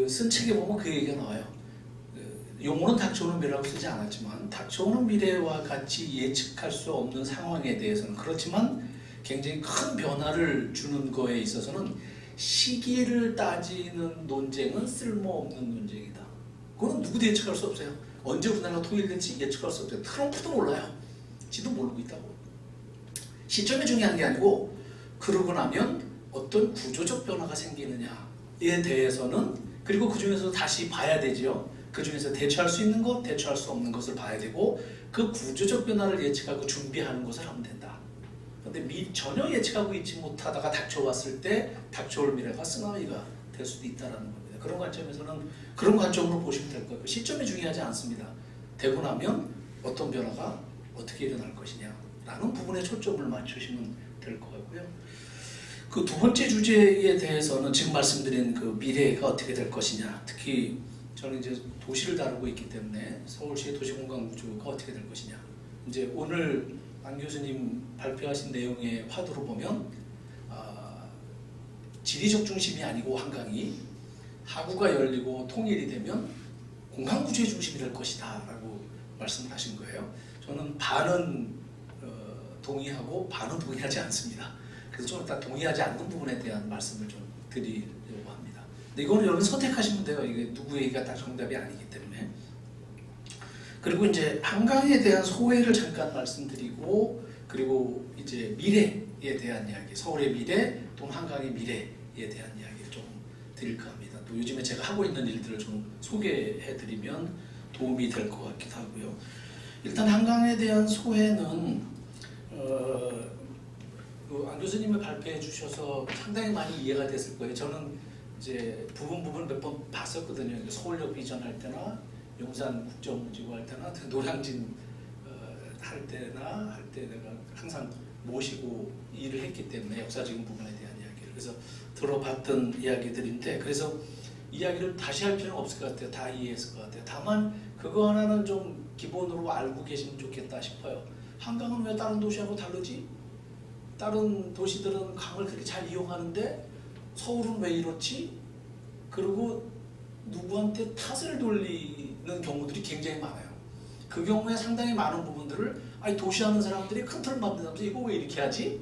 쓴 책에 보면 그 얘기가 나와요. 용어는 닥쳐오는 미래라고 쓰지 않았지만 닥쳐오는 미래와 같이 예측할 수 없는 상황에 대해서는 그렇지만 굉장히 큰 변화를 주는 거에 있어서는 시기를 따지는 논쟁은 쓸모없는 논쟁이다. 그건 누구도 예측할 수 없어요. 언제 우리나라가 통일될지 예측할 수 없어요. 트럼프도 몰라요. 지도 모르고 있다고. 시점이 중요한 게 아니고 그러고 나면 어떤 구조적 변화가 생기느냐에 대해서는 그리고 그 중에서 다시 봐야 되죠. 그 중에서 대처할 수 있는 것, 대처할 수 없는 것을 봐야 되고 그 구조적 변화를 예측하고 준비하는 것을 하면 된다. 그런데 전혀 예측하고 있지 못하다가 닥쳐왔을 때 닥쳐올 미래가 쓰나미가 될 수도 있다는 겁니다. 그런 관점에서는 그런 관점으로 보시면 될 거예요. 시점이 중요하지 않습니다. 되고 나면 어떤 변화가 어떻게 일어날 것이냐라는 부분에 초점을 맞추시면 될 것 같고요. 그 두 번째 주제에 대해서는 지금 말씀드린 그 미래가 어떻게 될 것이냐, 특히 저는 이제 도시를 다루고 있기 때문에 서울시의 도시공간 구조가 어떻게 될 것이냐. 이제 오늘 안 교수님 발표하신 내용의 화두로 보면 지리적 중심이 아니고 한강이 하구가 열리고 통일이 되면 공간 구조의 중심이 될 것이다 라고 말씀을 하신 거예요. 저는 반은 동의하고 반은 동의하지 않습니다. 그래서 좀 일단 동의하지 않는 부분에 대한 말씀을 좀 드리려고 합니다. 근데 이거는 여러분 선택하시면 돼요. 이게 누구 얘기가 다 정답이 아니기 때문에. 그리고 이제 한강에 대한 소회를 잠깐 말씀드리고 그리고 이제 미래에 대한 이야기, 서울의 미래 또는 한강의 미래에 대한 이야기를 좀 드릴까 합니다. 또 요즘에 제가 하고 있는 일들을 좀 소개해드리면 도움이 될 것 같기도 하고요. 일단 한강에 대한 소회는 안 교수님을 발표해 주셔서 상당히 많이 이해가 됐을 거예요. 저는 이제 부분 몇 번 봤었거든요. 서울역 비전 할 때나 용산 국정지구 할 때나 노량진 할 때 내가 항상 모시고 일을 했기 때문에 역사적인 부분에 대한 이야기를 그래서 들어봤던 이야기들인데 그래서 이야기를 다시 할 필요는 없을 것 같아요. 다 이해했을 것 같아요. 다만 그거 하나는 좀 기본으로 알고 계시면 좋겠다 싶어요. 한강은 왜 다른 도시하고 다르지? 다른 도시들은 강을 그렇게 잘 이용하는데 서울은 왜 이렇지? 그리고 누구한테 탓을 돌리는 경우들이 굉장히 많아요. 그 경우에 상당히 많은 부분들을 아니 도시하는 사람들이 큰 틀을 만들면서 이거 왜 이렇게 하지?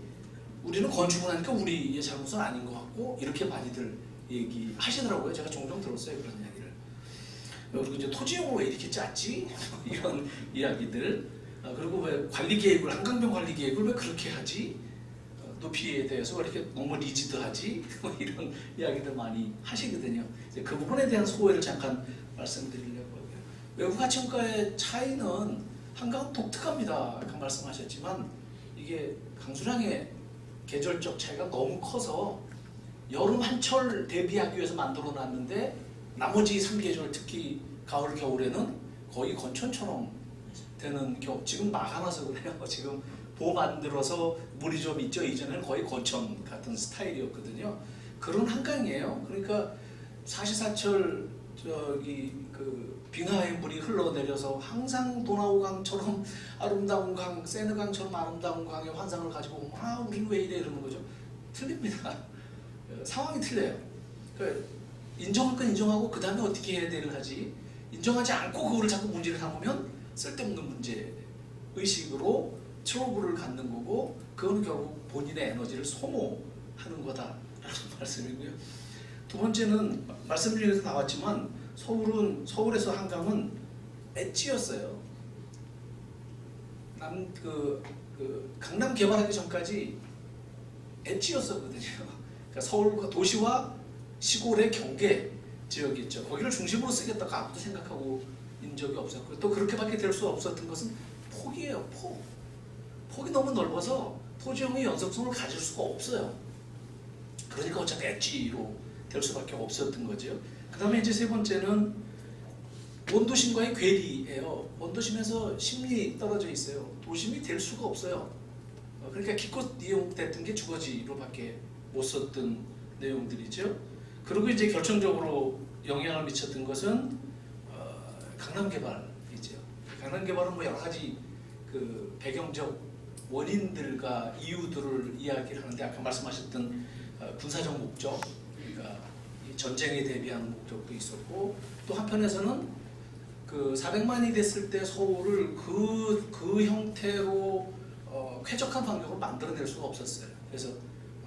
우리는 건축을 하니까 우리의 잘못은 아닌 것 같고 이렇게 많이들 얘기하시더라고요. 제가 종종 들었어요 그런 이야기를. 그리고 이제 토지용으로 왜 이렇게 짰지? 이런 이야기들. 그리고 왜 관리계획을 한강변 관리계획을 왜 그렇게 하지? 높이에 대해서 왜 이렇게 너무 리지드하지? 이런 이야기들 많이 하시거든요. 이제 그 부분에 대한 소회를 잠깐 말씀드리려고 하고요. 외국 가치평가의 차이는 한강은 독특합니다. 아까 말씀하셨지만 이게 강수량의 계절적 차이가 너무 커서 여름 한철 대비하기 위해서 만들어 놨는데 나머지 3계절 특히 가을 겨울에는 거의 건천처럼 되는 지금 막아놔서 그래요. 지금 보 만들어서 물이 좀 있죠. 이전에는 거의 건천 같은 스타일이었거든요. 그런 한강이에요. 그러니까 사시사철 저기 그 빙하의 물이 흘러내려서 항상 도나우강처럼 아름다운 강, 세느강처럼 아름다운 강의 환상을 가지고 우리는 왜 이래 이러는 거죠. 틀립니다. 상황이 틀려요. 그러니까 인정할 건 인정하고 그 다음에 어떻게 해야 되를 하지. 인정하지 않고 그거를 자꾸 문제를 삼으면 쓸데없는 문제 의식으로 트러블을 갖는 거고 그거는 결국 본인의 에너지를 소모하는 거다라는 말씀이고요. 두 번째는 말씀 중에서 나왔지만 서울에서 한강은 엣지였어요. 강남 개발하기 전까지 엣지였었거든요. 그러니까 서울과 도시와 시골의 경계 지역이 있죠. 거기를 중심으로 쓰겠다고 아무도 생각하고 인 적이 없었고 또 그렇게밖에 될 수 없었던 것은 폭이에요. 폭이 너무 넓어서 토지형의 연속성을 가질 수가 없어요. 그러니까 어차피 엣지로 될 수밖에 없었던 거죠. 그 다음에 이제 세 번째는 원도심과의 괴리예요. 원도심에서 심리 떨어져 있어요. 도심이 될 수가 없어요. 그러니까 기껏 이용됐던 게 주거지로밖에 못 썼던 내용들이죠. 그리고 이제 결정적으로 영향을 미쳤던 것은 강남 개발이죠. 강남 개발은 뭐 여러 가지 그 배경적 원인들과 이유들을 이야기를 하는데 아까 말씀하셨던 군사적 목적, 그러니까 이 전쟁에 대비하는 목적도 있었고 또 한편에서는 그 400만이 됐을 때 서울을 그 형태로 쾌적한 환경을 만들어낼 수가 없었어요. 그래서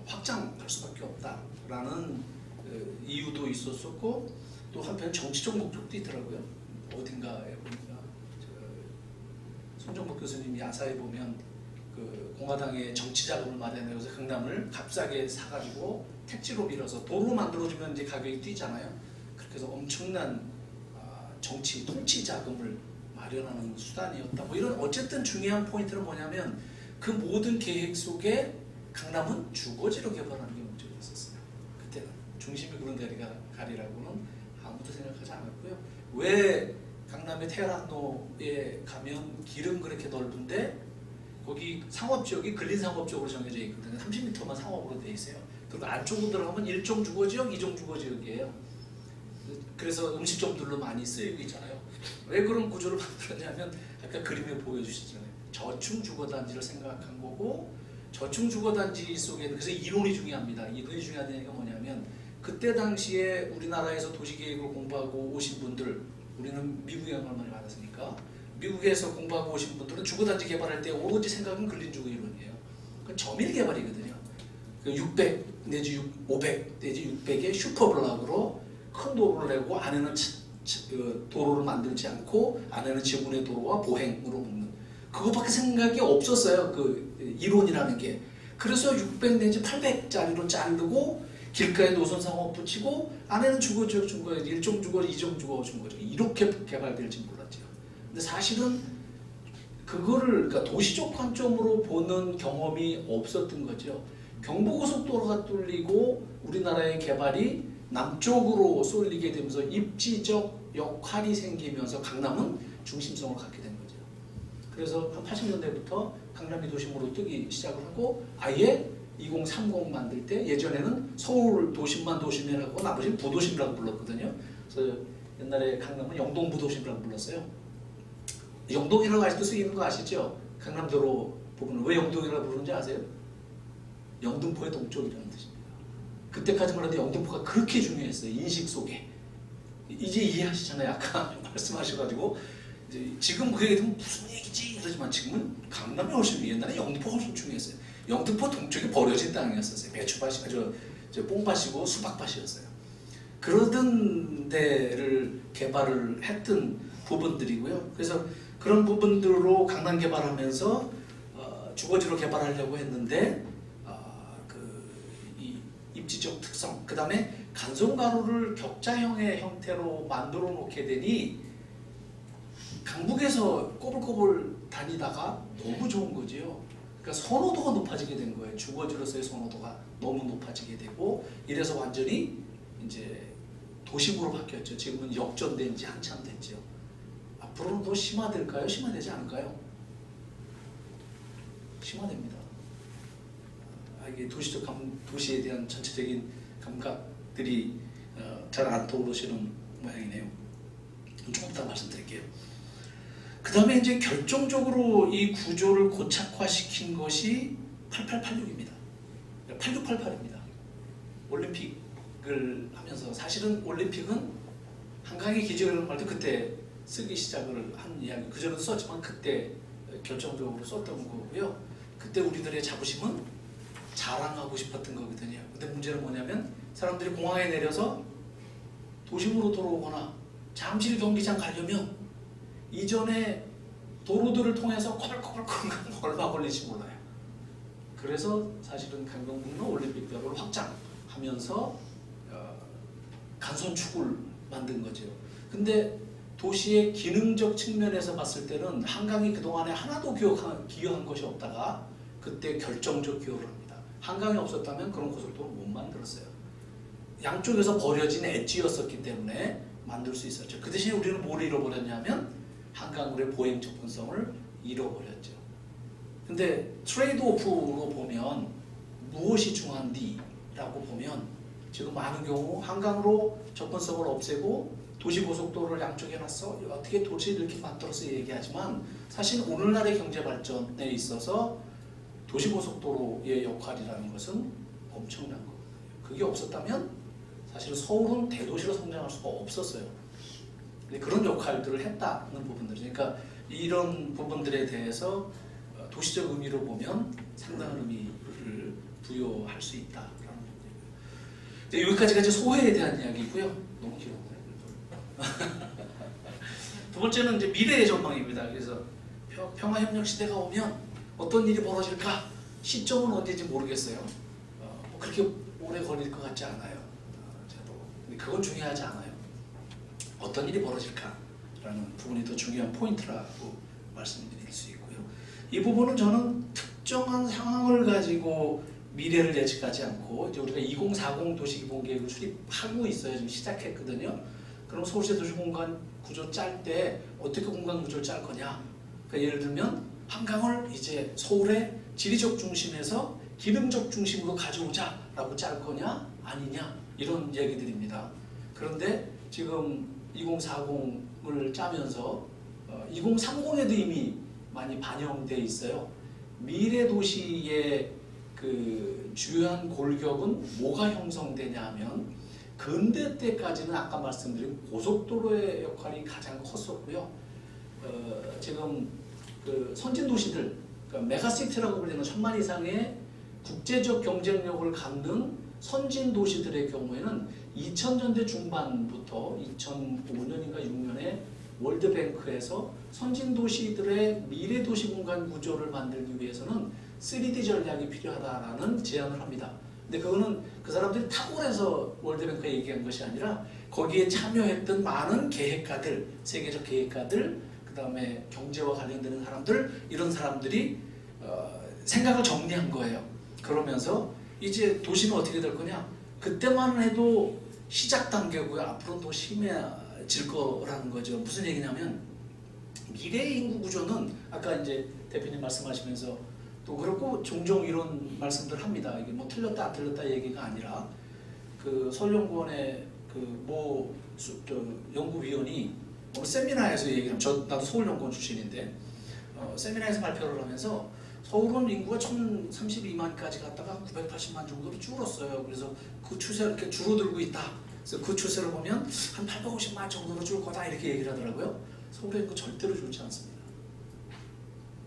확장할 수밖에 없다라는 이유도 있었었고 또 한편 정치적 목적도 있더라고요. 어딘가에 보니까 손정복 교수님이 야사에 보면 그 공화당의 정치 자금을 마련해서 강남을 값싸게 사가지고 택지로 밀어서 도로 만들어주면 이제 가격이 뛰잖아요. 그렇게 해서 엄청난 정치 통치 자금을 마련하는 수단이었다. 뭐 이런 어쨌든 중요한 포인트는 뭐냐면 그 모든 계획 속에 강남은 주거지로 개발하는 게 목적이었었어요. 그때는 중심이 그런 가리라고는 아무도 생각하지 않았고요. 왜 강남의 테헤란로에 가면 길은 그렇게 넓은데 거기 상업지역이 근린상업지역으로 정해져 있거든요. 30m만 상업으로 돼 있어요. 그리고 안쪽으로 들어가면 1종 주거지역, 2종 주거지역이에요. 그래서 음식점들로 많이 쓰이고 있잖아요. 왜 그런 구조를 만들었냐면 아까 그림에 보여주셨잖아요. 저층 주거단지를 생각한 거고 저층 주거단지 속에는 그래서 이론이 중요합니다. 이론이 중요한 얘기가 뭐냐면 그때 당시에 우리나라에서 도시계획을 공부하고 오신 분들 우리는 미국에 영향을 많이 받았으니까 미국에서 공부하고 오신 분들은 주거단지 개발할 때 오로지 생각은 근린주거 이론이에요. 그건 점일 개발이거든요. 600 내지 500 내지 600의 슈퍼블락으로 큰 도로를 내고 안에는 도로를 만들지 않고 안에는 지분의 도로와 보행으로 묶는 그것밖에 생각이 없었어요. 그 이론이라는 게. 그래서 600 내지 800짜리로 자르고 길가에 노선상업 붙이고 안에는 주거지역 준 거예요. 1종 주거, 2종 주거 준 거죠. 이렇게 개발될지 몰랐죠. 근데 사실은 그거를 그러니까 도시적 관점으로 보는 경험이 없었던 거죠. 경부고속도로가 뚫리고 우리나라의 개발이 남쪽으로 쏠리게 되면서 입지적 역할이 생기면서 강남은 중심성을 갖게 된 거죠. 그래서 한 80년대부터 강남이 도심으로 뜨기 시작을 하고 아예 2030 만들 때 예전에는 서울 도심만 도심이라고 나머지는 부도심이라고 불렀거든요. 그래서 옛날에 강남은 영동부도심이라고 불렀어요. 영동이라고 아직도 쓰이는 거 아시죠? 강남도로 부분을 왜 영동이라고 부르는지 아세요? 영등포의 동쪽이라는 뜻입니다. 그때까지만 해도 영등포가 그렇게 중요했어요. 인식 속에. 이제 이해하시잖아요. 아까 말씀하셔가지고 지금 그 얘기 들으면 무슨 얘기지? 그러지만 지금은 강남이 훨씬 옛날에 영등포가 훨씬 중요했어요. 영등포 동쪽이 버려진 땅이었어요. 배추밭이, 저 뽕밭이고 수박밭이었어요. 그러던 데를 개발을 했던 부분들이고요. 그래서 그런 부분들로 강남 개발하면서 주거지로 개발하려고 했는데 이 입지적 특성, 그 다음에 간송가로를 격자형의 형태로 만들어 놓게 되니 강북에서 꼬불꼬불 다니다가 너무 좋은 거지요. 그러니까 선호도가 높아지게 된 거예요. 주거지로서의 선호도가 너무 높아지게 되고 이래서 완전히 이제 도심으로 바뀌었죠. 지금은 역전된 지 한참 됐죠. 앞으로는 더 심화될까요? 심화되지 않을까요? 심화됩니다. 이게 도시에 대한 전체적인 감각들이 잘 안 떠오르시는 모양이네요. 조금 이따 말씀드릴게요. 그 다음에 이제 결정적으로 이 구조를 고착화시킨 것이 8886입니다. 8688입니다. 올림픽을 하면서 사실은 올림픽은 한강의 기적을 할 때 그때 쓰기 시작을 한 이야기, 그전에도 썼지만 그때 결정적으로 썼던 거고요. 그때 우리들의 자부심은 자랑하고 싶었던 거거든요. 근데 문제는 뭐냐면 사람들이 공항에 내려서 도심으로 돌아오거나 잠실 경기장 가려면 이전에 도로들을 통해서 코들코들코들 얼마 걸릴지 몰라요. 그래서 사실은 강변북로 올림픽대로를 확장하면서 간선축을 만든 거죠. 근데 도시의 기능적 측면에서 봤을 때는 한강이 그동안에 하나도 기여한 것이 없다가 그때 결정적 기여를 합니다. 한강이 없었다면 그런 고속도로를 못 만들었어요. 양쪽에서 버려진 엣지였었기 때문에 만들 수 있었죠. 그 대신에 우리는 뭘 잃어버렸냐면 한강으로의 보행 접근성을 잃어버렸죠. 근데 트레이드 오프로 보면 무엇이 중요한디라고 보면 지금 많은 경우 한강으로 접근성을 없애고 도시고속도로를 양쪽에 놨어. 어떻게 도시를 이렇게 만들어서 얘기하지만 사실 오늘날의 경제 발전에 있어서 도시고속도로의 역할이라는 것은 엄청난 거거든요. 그게 없었다면 사실 서울은 대도시로 성장할 수가 없었어요. 근데 그런 역할들을 했다는 부분들이, 그러니까 이런 부분들에 대해서 도시적 의미로 보면 상당한 의미를 부여할 수 있다라는 부분이고요. 여기까지가 이제 소회에 대한 이야기고요. 너무 길었네요. 두 번째는 이제 미래의 전망입니다. 그래서 평화협력 시대가 오면 어떤 일이 벌어질까? 시점은 언제인지 모르겠어요. 뭐 그렇게 오래 걸릴 것 같지 않아요. 근데 그건 중요하지 않아요. 어떤 일이 벌어질까라는 부분이 더 중요한 포인트라고 말씀드릴 수 있고요. 이 부분은 저는 특정한 상황을 가지고 미래를 예측하지 않고 이제 우리가 2040 도시기본계획을 수립하고 있어요. 지금 시작했거든요. 그럼 서울시 도시공간 구조 짤 때 어떻게 공간 구조를 짤 거냐? 그러니까 예를 들면 한강을 이제 서울의 지리적 중심에서 기능적 중심으로 가져오자라고 짤 거냐 아니냐 이런 얘기들입니다. 그런데 지금 2040을 짜면서 2030에도 이미 많이 반영돼 있어요. 미래 도시의 그 주요한 골격은 뭐가 형성되냐 하면 근대 때까지는 아까 말씀드린 고속도로의 역할이 가장 컸었고요. 지금 그 선진 도시들, 그러니까 메가시티라고 불리는 1000만 이상의 국제적 경쟁력을 갖는 선진 도시들의 경우에는 2000년대 중반부터 2005년인가 6년에 월드뱅크에서 선진 도시들의 미래 도시 공간 구조를 만들기 위해서는 3D 전략이 필요하다라는 제안을 합니다. 근데 그거는 그 사람들이 탁월해서 월드뱅크가 얘기한 것이 아니라 거기에 참여했던 많은 계획가들, 세계적 계획가들, 그 다음에 경제와 관련되는 사람들, 이런 사람들이 생각을 정리한 거예요. 그러면서 이제 도시는 어떻게 될 거냐? 그때만 해도 시작 단계고요. 앞으로 더 심해질 거라는 거죠. 무슨 얘기냐면 미래의 인구 구조는 아까 이제 대표님 말씀하시면서 또 그렇고 종종 이런 말씀들 합니다. 이게 뭐 틀렸다 안 틀렸다 얘기가 아니라 그 서울연구원의 그 연구위원이 세미나에서 얘기하면 나도 서울연구원 출신인데 세미나에서 발표를 하면서 서울은 인구가 1032만까지 갔다가 980만 정도로 줄었어요. 그래서 그 추세가 이렇게 줄어들고 있다. 그래서 그 추세를 보면 한 850만 정도로 줄 거다 이렇게 얘기를 하더라고요. 서울의 인구 절대로 줄지 않습니다.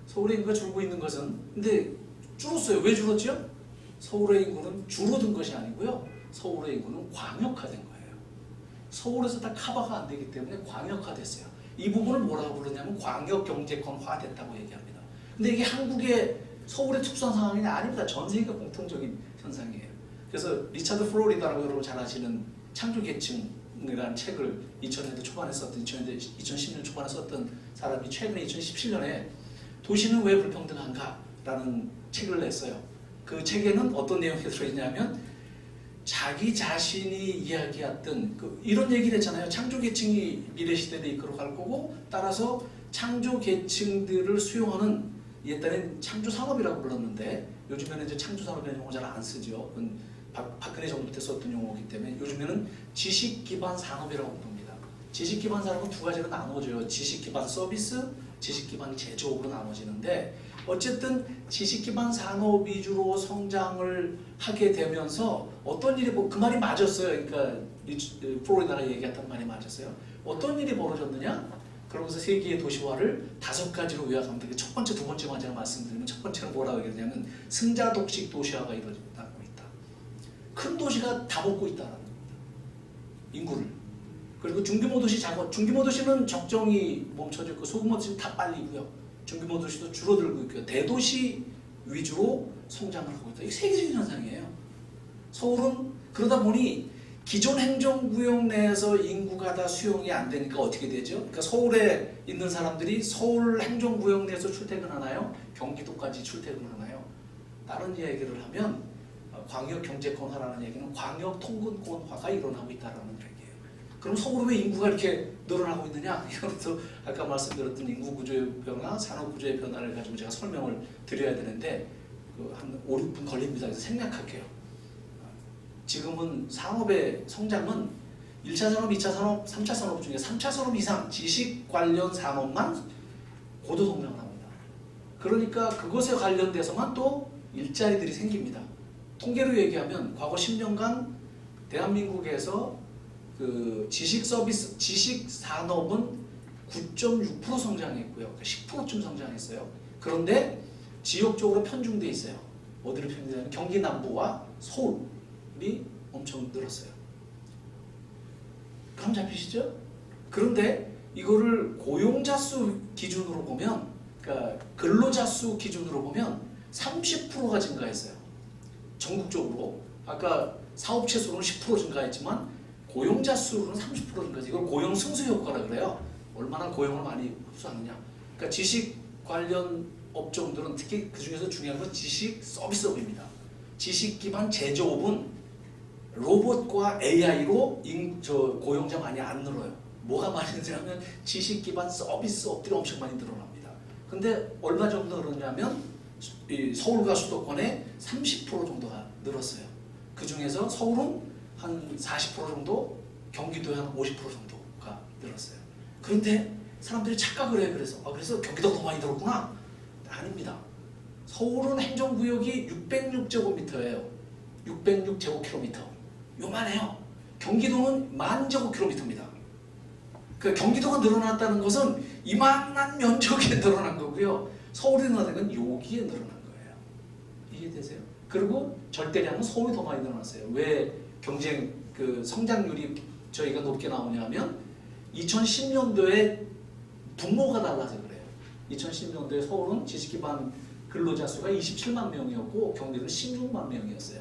서울의 인구가 줄고 있는 것은 근데 줄었어요. 왜 줄었죠? 서울의 인구는 줄어든 것이 아니고요. 서울의 인구는 광역화된 거예요. 서울에서 다 커버가 안 되기 때문에 광역화됐어요. 이 부분을 뭐라고 부르냐면 광역경제권화 됐다고 얘기합니다. 근데 이게 한국의 서울의 특수한 상황이 아닙니다. 전 세계가 공통적인 현상이에요. 그래서 리차드 플로리다라고 여러분 잘 아시는 창조계층이라는 책을 2000년대 초반에 썼던 2010년 초반에 썼던 사람이 최근에 2017년에 도시는 왜 불평등한가? 라는 책을 냈어요. 그 책에는 어떤 내용이 들어있냐면 자기 자신이 이야기했던 이런 얘기를 했잖아요. 창조계층이 미래시대를 이끌어갈 거고 따라서 창조계층들을 수용하는 옛날엔 창조산업이라고 불렀는데 요즘에는 이제 창조산업이라는 용어 잘 안 쓰죠. 그건 박근혜 정부 때 썼던 용어이기 때문에 요즘에는 지식기반 산업이라고 부릅니다. 지식 기반 산업은 두 가지로 나눠져요. 지식 기반 서비스, 지식 기반 제조업으로 나눠지는데 어쨌든 지식 기반 산업 위주로 성장을 하게 되면서 어떤 일이 그 말이 맞았어요. 그러니까 플로리다가 얘기했던 말이 맞았어요. 어떤 일이 벌어졌느냐? 그러면서 세계의 도시화를 5가지로 요약하면 되게 첫 번째, 두 번째만 제가 말씀드리면 첫 번째는 뭐라고 얘기하냐면 승자독식 도시화가 이루어지고 있다. 큰 도시가 다 먹고 있다는 겁니다. 인구를. 그리고 중규모 도시 작업, 중규모 도시는 적정히 멈춰져 있고 소규모 도시는 다 빨리고요. 중규모 도시도 줄어들고 있고요. 대도시 위주로 성장을 하고 있다. 이게 세계적인 현상이에요. 서울은 그러다 보니 기존 행정구역 내에서 인구가 다 수용이 안 되니까 어떻게 되죠? 그러니까 서울에 있는 사람들이 서울 행정구역 내에서 출퇴근하나요? 경기도까지 출퇴근하나요? 다른 이야기를 하면 광역 경제권화라는 얘기는 광역 통근권화가 일어나고 있다는 얘기예요. 그럼 서울은 왜 인구가 이렇게 늘어나고 있느냐? 이것도 아까 말씀드렸던 인구 구조의 변화, 산업 구조의 변화를 가지고 제가 설명을 드려야 되는데 한 5, 6분 걸립니다. 그래서 생략할게요. 지금은 산업의 성장은 1차 산업, 2차 산업, 3차 산업 중에 3차 산업 이상 지식 관련 산업만 고도 성장을 합니다. 그러니까 그것에 관련돼서만 또 일자리들이 생깁니다. 통계로 얘기하면 과거 10년간 대한민국에서 그 지식 서비스, 지식 산업은 9.6% 성장했고요. 그러니까 10%쯤 성장했어요. 그런데 지역적으로 편중돼 있어요. 어디로 편중되냐면 경기 남부와 서울이 엄청 늘었어요. 감 잡히시죠? 그런데 이거를 고용자 수 기준으로 보면, 그러니까 근로자 수 기준으로 보면 30%가 증가했어요. 전국적으로. 아까 사업체 수는 10% 증가했지만 고용자 수는 30% 증가해서 이걸 고용 승수 효과라 그래요. 얼마나 고용을 많이 흡수하느냐. 그러니까 지식 관련 업종들은 특히 그 중에서 중요한 건 지식 서비스업입니다. 지식 기반 제조업은 로봇과 AI로 고용자 많이 안 늘어요. 뭐가 많이 늘어나면 지식 기반 서비스업들이 엄청 많이 늘어납니다. 근데 얼마 정도 늘었냐면 서울과 수도권에 30% 정도가 늘었어요. 그 중에서 서울은 한 40% 정도, 경기도에 한 50% 정도가 늘었어요. 그런데 사람들이 착각을 해요. 그래서 경기도가 더 많이 늘었구나. 아닙니다. 서울은 행정구역이 606제곱미터예요. 606제곱킬로미터. 요만해요. 경기도는 10,000제곱킬로미터입니다. 그 경기도가 늘어났다는 것은 이만한 면적에 늘어난 거고요. 서울이 늘어난 건 여기에 늘어난 거예요. 이해되세요? 그리고 절대량은 서울이 더 많이 늘어났어요. 왜 경쟁 성장률이 저희가 높게 나오냐면 2010년도에 분모가 달라서 그래요. 2010년도에 서울은 지식기반 근로자 수가 27만 명이었고 경기도는 16만 명이었어요.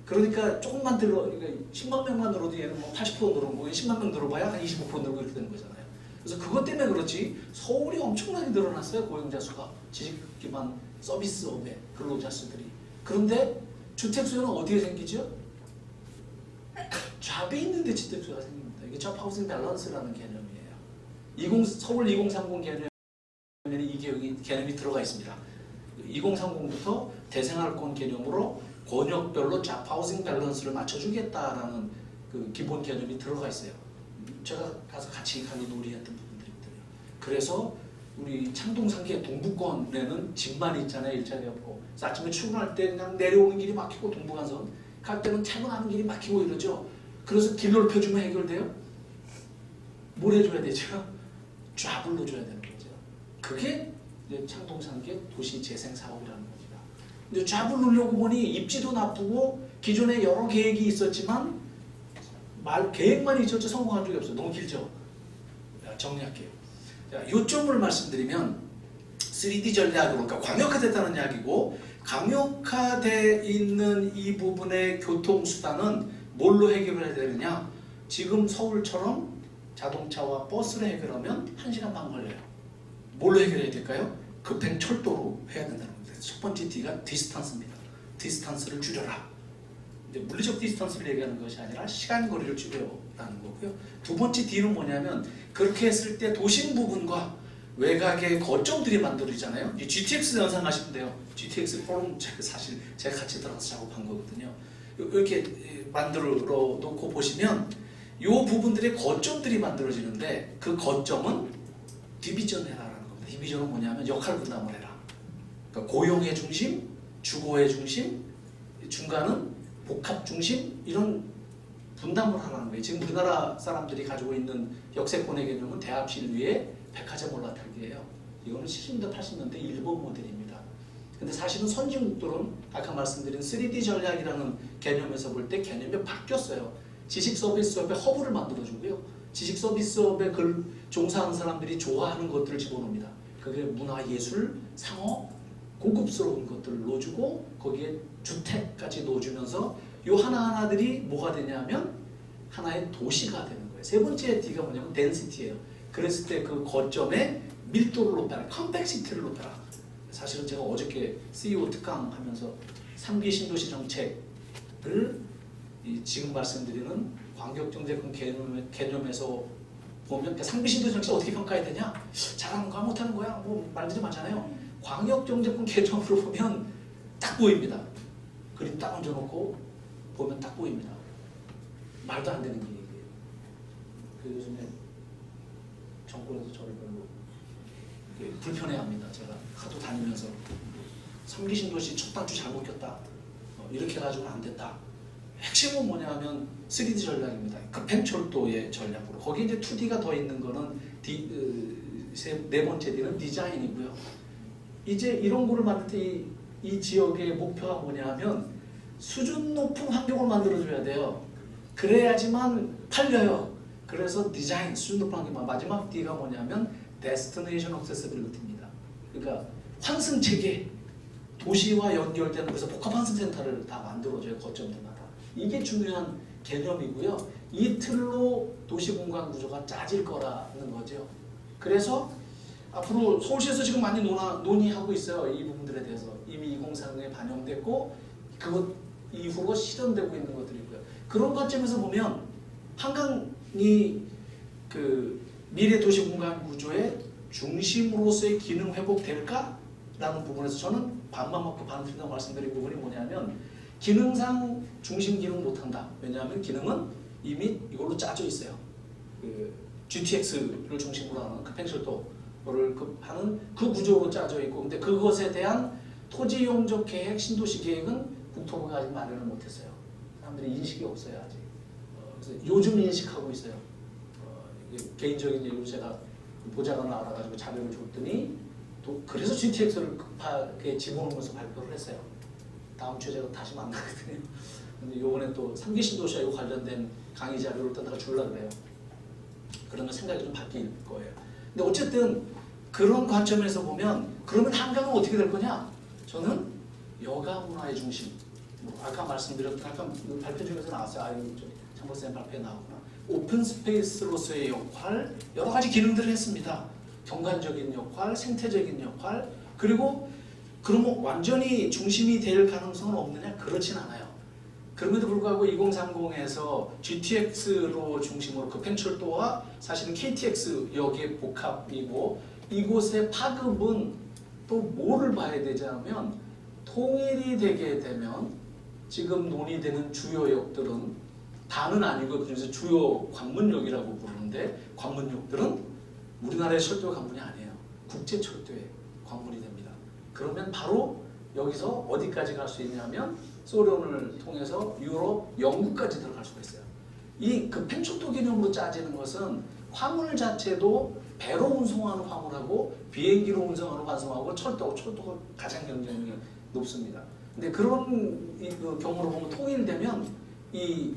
그러니까 조금만 그러니까 10만 명만 늘어도 얘는 뭐 80% 늘은 거고 10만 명 늘어봐야 한 25% 늘고 이렇게 되는 거잖아요. 그래서 그것 때문에 그렇지 서울이 엄청나게 늘어났어요. 고용자 수가 지식기반 서비스업의 근로자 수들이. 그런데 주택 수요는 어디에 생기죠? 잡이 있는데 주택 수요가 생깁니다. 이게 잡 하우싱 밸런스라는 개념이에요. 서울 2030 개념에는 이 개념이 들어가 있습니다. 2030부터 대생활권 개념으로 권역별로 잡 하우싱 밸런스를 맞춰주겠다라는 그 기본 개념이 들어가 있어요. 제가 가서 같이 논의했던 부분들이거든요. 그래서 우리 창동상계 동부권에는 집만 있잖아요. 일자리 없고. 그래서 아침에 출근할 때 그냥 내려오는 길이 막히고 동부간선 갈 때는 퇴근하는 길이 막히고 이러죠. 그래서 길 넓혀주면 해결돼요? 뭘 해줘야 되죠? 잡을 넣어줘야 되는 거죠. 그게 이제 창동상계 도시재생사업이라는 겁니다. 근데 잡을 넣으려고 보니 입지도 나쁘고 기존에 여러 계획이 있었지만 계획만 있었지 성공한 적이 없어요. 너무 길죠? 정리할게요. 자, 요점을 말씀드리면 3D 전략으로, 그러니까 광역화됐다는 이야기고, 강력화되어 있는 이 부분의 교통수단은 뭘로 해결해야 되느냐? 지금 서울처럼 자동차와 버스를 해결하면 1시간 반 걸려요. 뭘로 해결해야 될까요? 급행철도로 해야 된다는 겁니다. 첫 번째 D가 디스턴스입니다. 디스턴스를 줄여라. 이제 물리적 디스턴스를 얘기하는 것이 아니라 시간 거리를 줄여라는 거고요. 두 번째 D는 뭐냐면 그렇게 했을 때 도심 부분과 외곽의 거점들이 만들어지잖아요. 이 GTX 연상하시면 돼요. GTX 포럼 사실 제가 같이 들어가서 작업한 거거든요. 이렇게 만들어 놓고 보시면 요 부분들의 거점들이 만들어지는데 그 거점은 디비전 해라라는 겁니다. 디비전은 뭐냐면 역할 분담을 해라. 그러니까 고용의 중심, 주거의 중심, 중간은 복합 중심 이런 분담을 하라는 거예요. 지금 우리나라 사람들이 가지고 있는 역세권의 개념은 대합실 위에 백화점 올라타기예요. 이거는 70년대, 80년대 일본 모델입니다. 근데 사실은 선진국들은 아까 말씀드린 3D 전략이라는 개념에서 볼 때 개념이 바뀌었어요. 지식 서비스업에 허브를 만들어주고요. 지식 서비스업에 종사하는 사람들이 좋아하는 것들을 집어넣습니다. 그게 문화, 예술, 상업, 고급스러운 것들을 넣어주고 거기에 주택까지 넣어주면서 이 하나하나들이 뭐가 되냐면 하나의 도시가 되는 거예요. 세 번째 D가 뭐냐면 덴시티예요. 그랬을 때 그 거점의 밀도를 높여라, 컴팩시티를 높여라. 사실은 제가 어저께 CEO 특강 하면서 3기 신도시 정책을 지금 말씀드리는 광역정책권 개념에서 보면 3기 신도시 정책 어떻게 평가해야 되냐? 잘하는 거야 못하는 거야? 뭐 말들이 많잖아요. 광역정책권 개념으로 보면 딱 보입니다. 그림 딱 얹어놓고 보면 딱 보입니다. 말도 안 되는 얘기예요. 그 요즘에 정권에서 저를 별로 불편해합니다. 제가 하도 다니면서 3기 신도시 첫 단추 잘못 꼈다. 이렇게 해가지고는 안 된다. 핵심은 뭐냐면 3D 전략입니다. 급행철도의 전략으로. 거기에 이제 2D가 더 있는 거는 네 번째 D는 디자인이고요. 이제 이런 거를 만들 때 이 지역의 목표가 뭐냐면 수준 높은 환경을 만들어줘야 돼요. 그래야지만 팔려요. 그래서 디자인, 수준 높은 환경. 마지막 D가 뭐냐면 데스티네이션 액세시빌리티입니다. 그러니까 환승체계, 도시와 연결되는 그래서 복합 환승센터를 다 만들어줘요. 거점들마다. 이게 중요한 개념이고요. 이 틀로 도시공간 구조가 짜질 거라는 거죠. 그래서 앞으로 서울시에서 지금 많이 논의하고 있어요. 이 부분들에 대해서. 이미 2030에 반영됐고 그것 이후로 실현되고 있는 것들이고요. 그런 관점에서 보면 한강이 그 미래 도시공간 구조의 중심으로서의 기능 회복될까라는 부분에서 저는 반만 먹고 반 틀린다고 말씀드린 부분이 뭐냐면 기능상 중심 기능 못한다. 왜냐하면 기능은 이미 이걸로 짜져 있어요. 그 GTX를 중심으로 하는 급행철도를 하는 그 구조로 짜져 있고, 근데 그것에 대한 토지 용적 계획, 신도시 계획은 국토부가 아직 마련을 못했어요. 사람들이 인식이 없어요 아직. 그래서 요즘 인식하고 있어요. 이게 개인적인 얘기로 제가 보좌관을 알아가지고 자료를 줬더니 그래서 GTX를 급하게 집어넣으면서 발표를 했어요. 다음 주에 제가 다시 만나거든요. 근데 요번에 또 3기 신도시와 관련된 강의 자료를 또 내가 주려고 그래요. 그러면 생각이 좀 바뀔 거예요. 근데 어쨌든 그런 관점에서 보면 그러면 한강은 어떻게 될 거냐? 저는 여가 문화의 중심. 아까 말씀드렸던 아까 발표 중에서 나왔어요. 장보쌤 발표에 나오구나. 오픈 스페이스로서의 역할, 여러 가지 기능들을 했습니다. 경관적인 역할, 생태적인 역할, 그리고 그러면 완전히 중심이 될 가능성은 없느냐? 그렇진 않아요. 그럼에도 불구하고 2030에서 GTX로 중심으로 급행철도와 사실은 KTX 역의 복합이고 이곳의 파급은 또 뭐를 봐야 되냐면 통일이 되게 되면 지금 논의되는 주요 역들은 다는 아니고 그중에서 주요 관문역이라고 부르는데 관문역들은 우리나라의 철도 관문이 아니에요. 국제철도의 관문이 됩니다. 그러면 바로 여기서 어디까지 갈 수 있냐면 소련을 통해서 유럽, 영국까지 들어갈 수가 있어요. 이 급행철도 개념으로 짜지는 것은 화물 자체도 배로 운송하는 화물하고 비행기로 운송하는 환송하고 철도가 가장 경쟁력이 높습니다. 근데 그런 그 경우로 보면 통일되면 이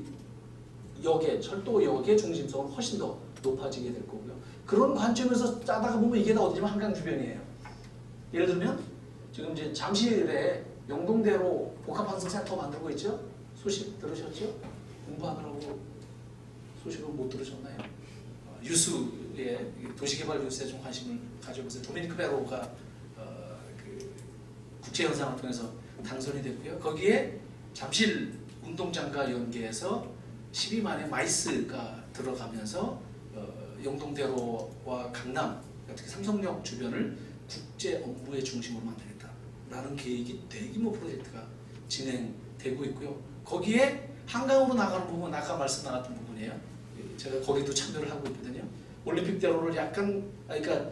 철도역의 중심성은 훨씬 더 높아지게 될 거고요. 그런 관점에서 짜다가 보면 이게 다 어디냐면 한강 주변이에요. 예를 들면 지금 이제 잠실에 영동대로 복합환승센터 만들고 있죠? 소식 들으셨죠? 공부하느라고 소식을 못 들으셨나요? 뉴스에 도시개발 뉴스에 좀 관심을 가져보세요. 도미니크 베로가 그 국제연상을 통해서 당선이 됐고요. 거기에 잠실 운동장과 연계해서 12만의 마이스가 들어가면서 영동대로와 강남, 특히 삼성역 주변을 국제 업무의 중심으로 만들겠다라는 계획이 대규모 프로젝트가 진행되고 있고요. 거기에 한강으로 나가는 부분, 아까 말씀 나갔던 부분이에요. 제가 거기도 참여를 하고 있거든요. 올림픽대로를 약간 그러니까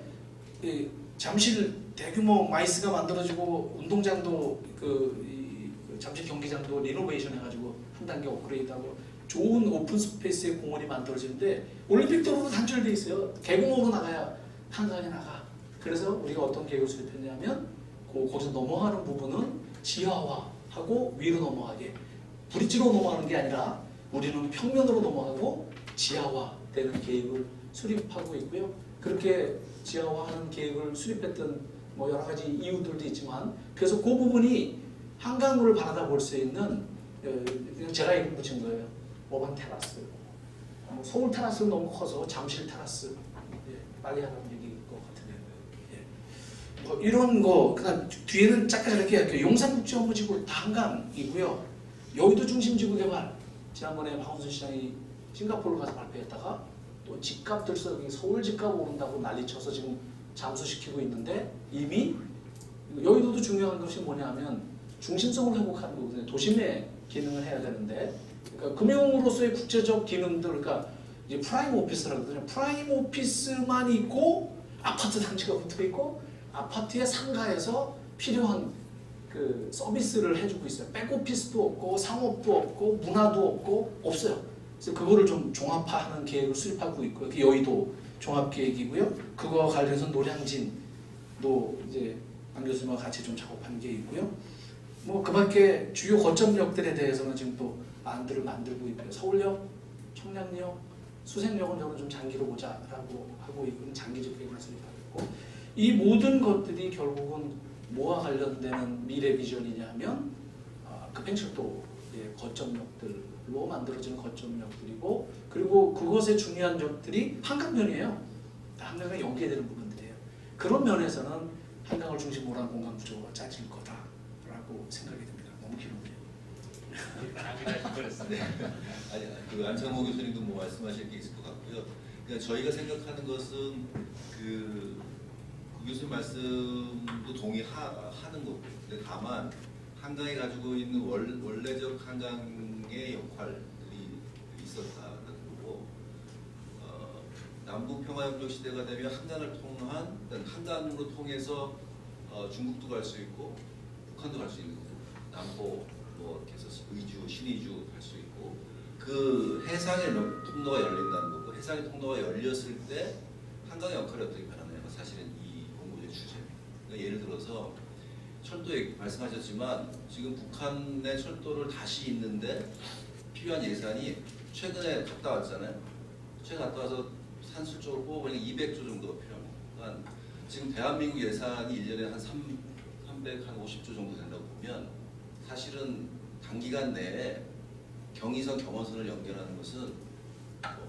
잠실 대규모 마이스가 만들어지고 운동장도 그 잠실 경기장도 리노베이션 해가지고 한 단계 업그레이드하고 좋은 오픈 스페이스의 공원이 만들어지는데 올림픽대로도 단절돼 있어요. 개공으로 나가야 한강에 나가. 그래서 우리가 어떤 계획을 수립했냐면 거기서 넘어가는 부분은 지하화하고 위로 넘어가게 브릿지로 넘어가는 게 아니라 우리는 평면으로 넘어가고 지하화되는 계획을 수립하고 있고요. 그렇게 지하화하는 계획을 수립했던 뭐 여러 가지 이유들도 있지만 그래서 그 부분이 한강물을 바라다 볼 수 있는 그냥 제가 이름 붙인 거예요. 오반 테라스. 뭐 서울 테라스는 너무 커서 잠실 테라스. 빨리 하라는 얘기일 것 같은데. 뭐 이런 거 그다음 뒤에는 잠깐 이렇게 할게요. 용산국제업무지구 다 한강이고요. 여의도 중심지구 개발. 지난번에 박원순 시장이 싱가포르 가서 발표했다가 또 집값 들썩이 서울 집값 오른다고 난리쳐서 지금 잠수시키고 있는데 이미 여의도도 중요한 것이 뭐냐면 중심성을 회복하는 거거든요. 도심의 기능을 해야 되는데 그러니까 금융으로서의 국제적 기능들 그러니까 이제 프라임 오피스라고 하거든요. 프라임 오피스만 있고 아파트 단지가 붙어 있고 아파트의 상가에서 필요한 그 서비스를 해주고 있어요. 백오피스도 없고 상업도 없고 문화도 없고 없어요. 그래서 그거를 좀 종합화하는 계획을 수립하고 있고요. 그 여의도 종합 계획이고요. 그거와 관련해서 노량진도 이제 안 교수님과 같이 좀 작업한 게 있고요. 뭐 그밖에 주요 거점역들에 대해서는 지금 또 안들을 만들고 있고요. 서울역, 청량역, 수색역은 저는 좀 장기로 보자라고 하고 있고 장기적 계획을 수립하고 있고 이 모든 것들이 결국은 뭐와 관련되는 미래 비전이냐면 급행철도의 거점역들로 만들어지는 거점역들이고 그리고 그것의 중요한 점들이 한강면이에요. 한강에 연계되는 부분들이에요. 그런 면에서는 한강을 중심으로 한 공간 구조가 짜질 거다라고 생각이 듭니다. 너무 길었네요. 네. 아니 그 안창호 교수님도 뭐 말씀하실 게 있을 것 같고요. 그러니까 저희가 생각하는 것은 그 교수님 말씀도 동의하는 거고, 근데 다만 한강이 가지고 있는 원래적 한강의 역할들이 있었다는 거고, 남북 평화협력 시대가 되면 한강을 통한 한강으로 통해서 중국도 갈 수 있고 북한도 갈 수 있는 거고, 남포 뭐 이렇게 해서 의주, 신의주 갈 수 있고 그 해상의 통로가 열린다는 거고 해상의 통로가 열렸을 때 한강의 역할이 어떻게 변하냐가 사실은 이 공부의 주제. 그러니까 예를 들어서 철도에 말씀하셨지만 지금 북한의 철도를 다시 잇는데 필요한 예산이 최근에 갔다 왔잖아요. 최근에 갔다 와서 산술적으로 뽑아보니까 200조 정도가 필요합니다. 그러니까 지금 대한민국 예산이 1년에 한 350조 정도 된다고 보면 사실은 단기간 내에 경의선, 경원선을 연결하는 것은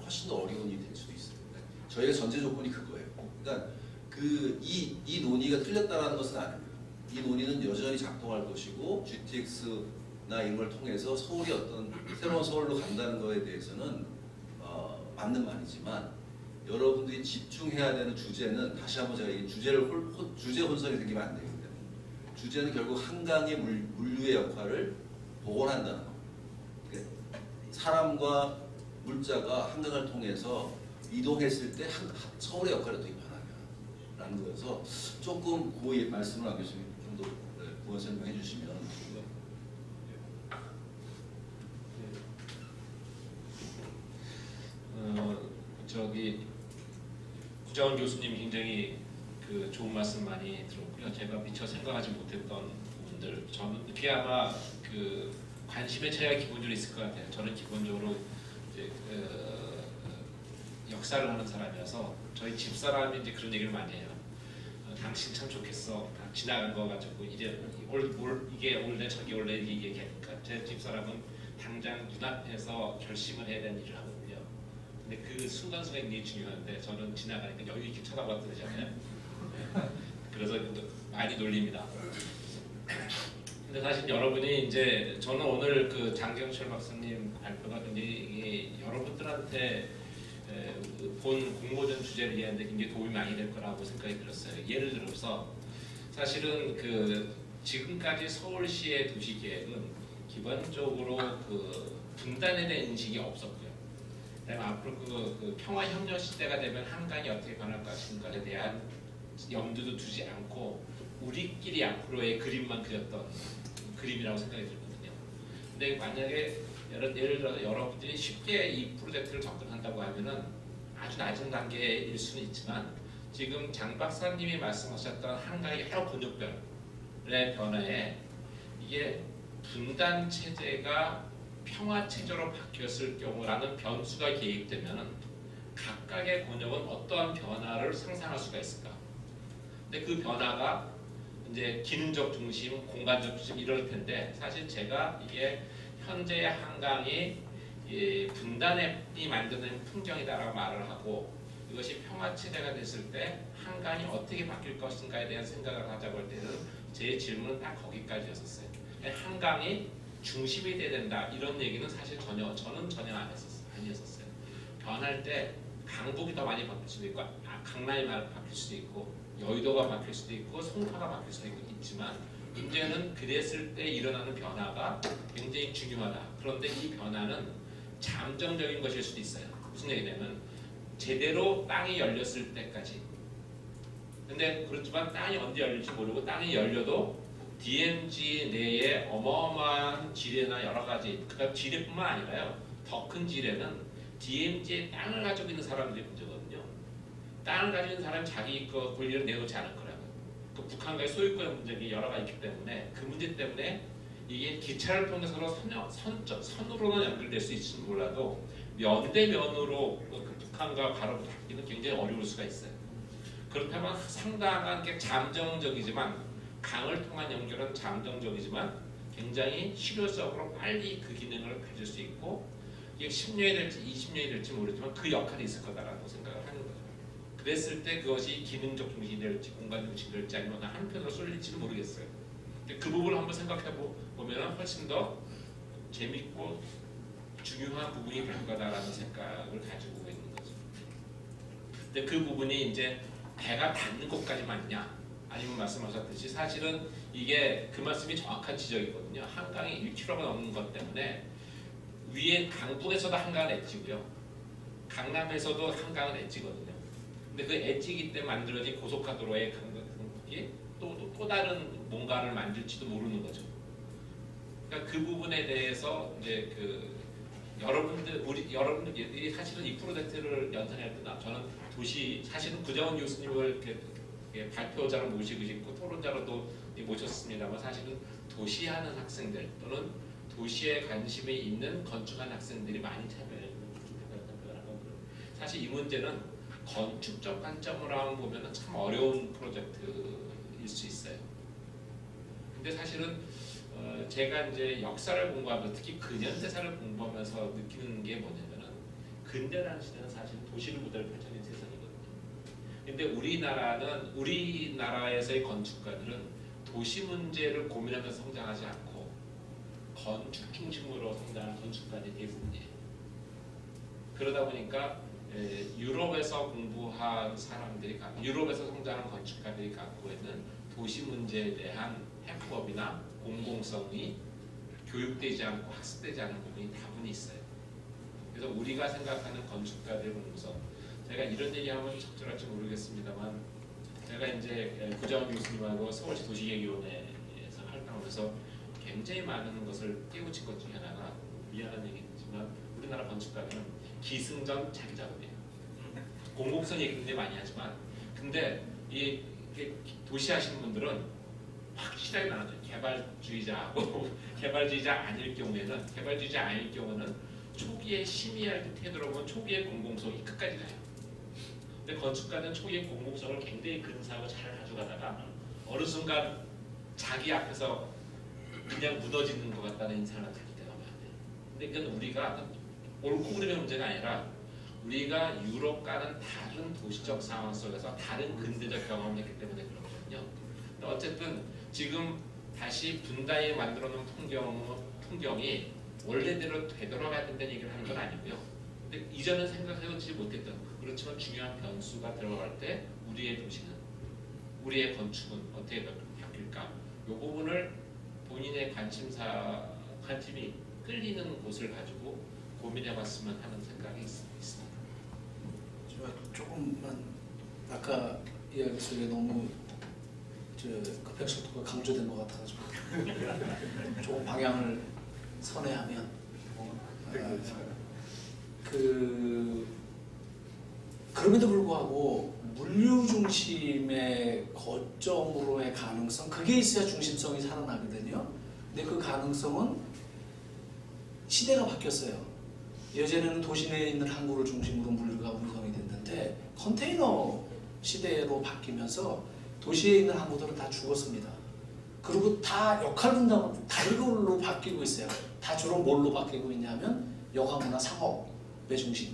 훨씬 더 어려운 일이 될 수도 있어요. 저희가 전제 조건이 그거예요. 그러니까 이 논의가 틀렸다는 것은 아닙니다. 이 논의는 여전히 작동할 것이고 GTX나 이런 걸 통해서 서울이 어떤 새로운 서울로 간다는 것에 대해서는 맞는 말이지만 여러분들이 집중해야 되는 주제는 다시 한번 제가 주제 혼선이 생기면 안 되기 때문에 주제는 결국 한강의 물류의 역할을 복원한다는 겁니다. 사람과 물자가 한강을 통해서 이동했을 때 서울의 역할이 어떻게 변하냐라는 거여서 조금 그 말씀을 안 교수님 좀 더 부연 설명해 주시면 구자원 교수님 굉장히 그 좋은 말씀 많이 들었고요. 제가 미처 생각하지 못했던 부분들 저는 그게 아마 그 관심의 차이가 기본적으로 있을 것 같아요. 저는 기본적으로 이제 역사를 하는 사람이어서 저희 집사람이 이제 그런 얘기를 많이 해요. 당신 참 좋겠어. 다 지나간 거 가지고 이제 이게 올래 저기 올래 이게 얘기하니까 제 집사람은 당장 눈앞에서 결심을 해야 되는 일을 하거든요. 근데 그 순간순간 굉장히 중요한데 저는 지나가니까 여유 있게 쳐다봐도 되잖아요. 그래서 많이 놀립니다. 근데 사실 여러분이 이제 저는 오늘 그 장경철 박사님 발표가 굉장히 여러분들한테 본 공모전 주제를 이해하는데 굉장히 도움이 많이 될 거라고 생각이 들었어요. 예를 들어서 사실은 그 지금까지 서울시의 도시 계획은 기본적으로 그 분단에 대한 인식이 없었고요. 그다음에 앞으로 그 평화 협력 시대가 되면 한강이 어떻게 변할 것인가에 대한 염두도 두지 않고 우리끼리 앞으로의 그림만 그렸던 그림이라고 생각이 들거든요. 근데 만약에 예를 들어 여러분들이 쉽게 이 프로젝트를 접근한다고 하면은 아주 낮은 단계일 수는 있지만 지금 장 박사님이 말씀하셨던 한강의 여러 권역별의 변화에 이게 분단 체제가 평화 체제로 바뀌었을 경우라는 변수가 개입되면은 각각의 권역은 어떠한 변화를 상상할 수가 있을까? 근데 그 변화가 이제 기능적 중심, 공간적 중심 이럴 텐데 사실 제가 이게 현재의 한강이 분단이 만드는 풍경이다라고 말을 하고 이것이 평화 체제가 됐을 때 한강이 어떻게 바뀔 것인가에 대한 생각을 하자고 할 때는 제 질문은 딱 거기까지였었어요. 한강이 중심이 돼야 된다 이런 얘기는 사실 저는 전혀 아니었었어요. 변할 때 강북이 더 많이 바뀔 수도 있고 강남이 바뀔 수도 있고 여의도가 바뀔 수도 있고 송파가 바뀔 수도 있지만 문제는 그랬을 때 일어나는 변화가 굉장히 중요하다. 그런데 이 변화는 잠정적인 것일 수도 있어요. 무슨 얘기냐면 제대로 땅이 열렸을 때까지. 근데 그렇지만 땅이 언제 열릴지 모르고 땅이 열려도 DMZ 내에 어마어마한 지뢰나 여러 가지, 그러니까 지뢰뿐만 아니라요. 더 큰 지뢰는 DMZ에 땅을 가지고 있는 사람들이 문제거든요. 땅을 가지고 있는 사람이 자기 그 권리를 내놓지 않을 거라고. 그 북한과의 소유권의 문제가 여러 가지 있기 때문에 그 문제 때문에 이게 기차를 통해서 선으로는 연결될 수 있을지 몰라도 면대면으로 그 북한과 바로 닿기는 굉장히 어려울 수가 있어요. 그렇다면 상당한 게 잠정적이지만 강을 통한 연결은 잠정적이지만 굉장히 실효적으로 빨리 그 기능을 가질 수 있고 이게 10년이 될지 20년이 될지 모르지만 그 역할이 있을 거다라고 생각을 하는 거죠. 그랬을 때 그것이 기능적 중심이 될지 공간적 중심이 될지 아니면 한편으로 쏠릴지는 모르겠어요. 근데 그 부분을 한번 생각해 보면 훨씬 더 재밌고 중요한 부분이 될 거다라는 생각을 가지고 있는 거죠. 근데 그 부분이 이제 배가 닿는 곳까지 맞냐? 아니면 말씀하셨듯이 사실은 이게 그 말씀이 정확한 지적이거든요. 한강이 1km가 넘는 것 때문에 위에 강북에서도 한강은 엣지고요. 강남에서도 한강은 엣지거든요. 근데 그 엣지기 때문에 만들어진 고속화도로의 강북이 또 다른 뭔가를 만들지도 모르는 거죠. 그러니까 그 부분에 대해서 이제 그 여러분들이 사실은 이 프로젝트를 연상할 때 저는 도시 사실은 구정원 교수님을 이렇게 발표자로 모시고 싶고 토론자로도 모셨습니다만 사실은 도시하는 학생들 또는 도시에 관심이 있는 건축하는 학생들이 많이 참여했던 사실 이 문제는 건축적 관점으로 보면 참 어려운 프로젝트일 수 있어요. 근데 사실은 제가 이제 역사를 공부하면서 특히 근현대사를 공부하면서 느끼는 게 뭐냐면은 근대라는 시대는 사실 도시를 무대로 펼쳐진 세상이거든요. 근데 우리나라에서의 건축가들은 도시 문제를 고민하면서 성장하지 않고 건축 중심으로 성장하는 건축가들이 대부분이에요. 그러다 보니까 유럽에서 공부한 사람들이 유럽에서 성장한 건축가들이 갖고 있는 도시 문제에 대한 해법이나 공공성이 교육되지 않고 학습되지 않은 부분이 다분히 있어요. 그래서 우리가 생각하는 건축가들의 공공성, 제가 이런 얘기하면 적절할지 모르겠습니다만 제가 이제 구정원 교수님하고 서울시 도시계획위원회에서 활동하면서 굉장히 많은 것을 깨우친 것 중에 하나가 미안한 얘기지만 우리나라 건축가들은 기승전 자기 작업이에요. 공공성 얘기 굉장히 많이 하지만 근데 이 도시 하시는 분들은 확실하게 나눠져요. 개발주의자하고 개발주의자 아닐 경우에는 초기에 심의할 때 태도로 보면 초기의 공공성이 끝까지 가요. 근데 건축가는 초기의 공공성을 굉장히 근사하고 잘 가져가다가 어느 순간 자기 앞에서 그냥 무너지는 것 같다는 인상을 가질 때가 많아요. 근데 이건 우리가 옳고 그름의 문제가 아니라 우리가 유럽과는 다른 도시적 상황 속에서 다른 근대적 경험을 했기 때문에 그렇거든요. 근데 어쨌든 지금 다시 분단이 만들어놓은 풍경이 원래대로 되돌아가야 된다는 얘기를 하는 건 아니고요. 근데 이전에 생각해보지 못했던 그렇지만 중요한 변수가 들어갈 때 우리의 도시는 우리의 건축은 어떻게 바뀔까? 이 부분을 본인의 관심이 끌리는 곳을 가지고 고민해봤으면 하는 생각이 있습니다. 제가 조금만 아까 이야기 속에 너무 급행속도가 강조된 것 같아가지고 조금 방향을 선회하면 그럼에도 불구하고 물류 중심의 거점으로의 가능성, 그게 있어야 중심성이 살아나거든요. 근데 그 가능성은 시대가 바뀌었어요. 예전에는 도시 내에 있는 항구를 중심으로 물류가 운송이 됐는데 컨테이너 시대로 바뀌면서 도시에 있는 항구들은 다 죽었습니다. 그리고 다 역할 분담은 다른 걸로 바뀌고 있어요. 다 주로 뭘로 바뀌고 있냐면 여가문화 상업의 중심.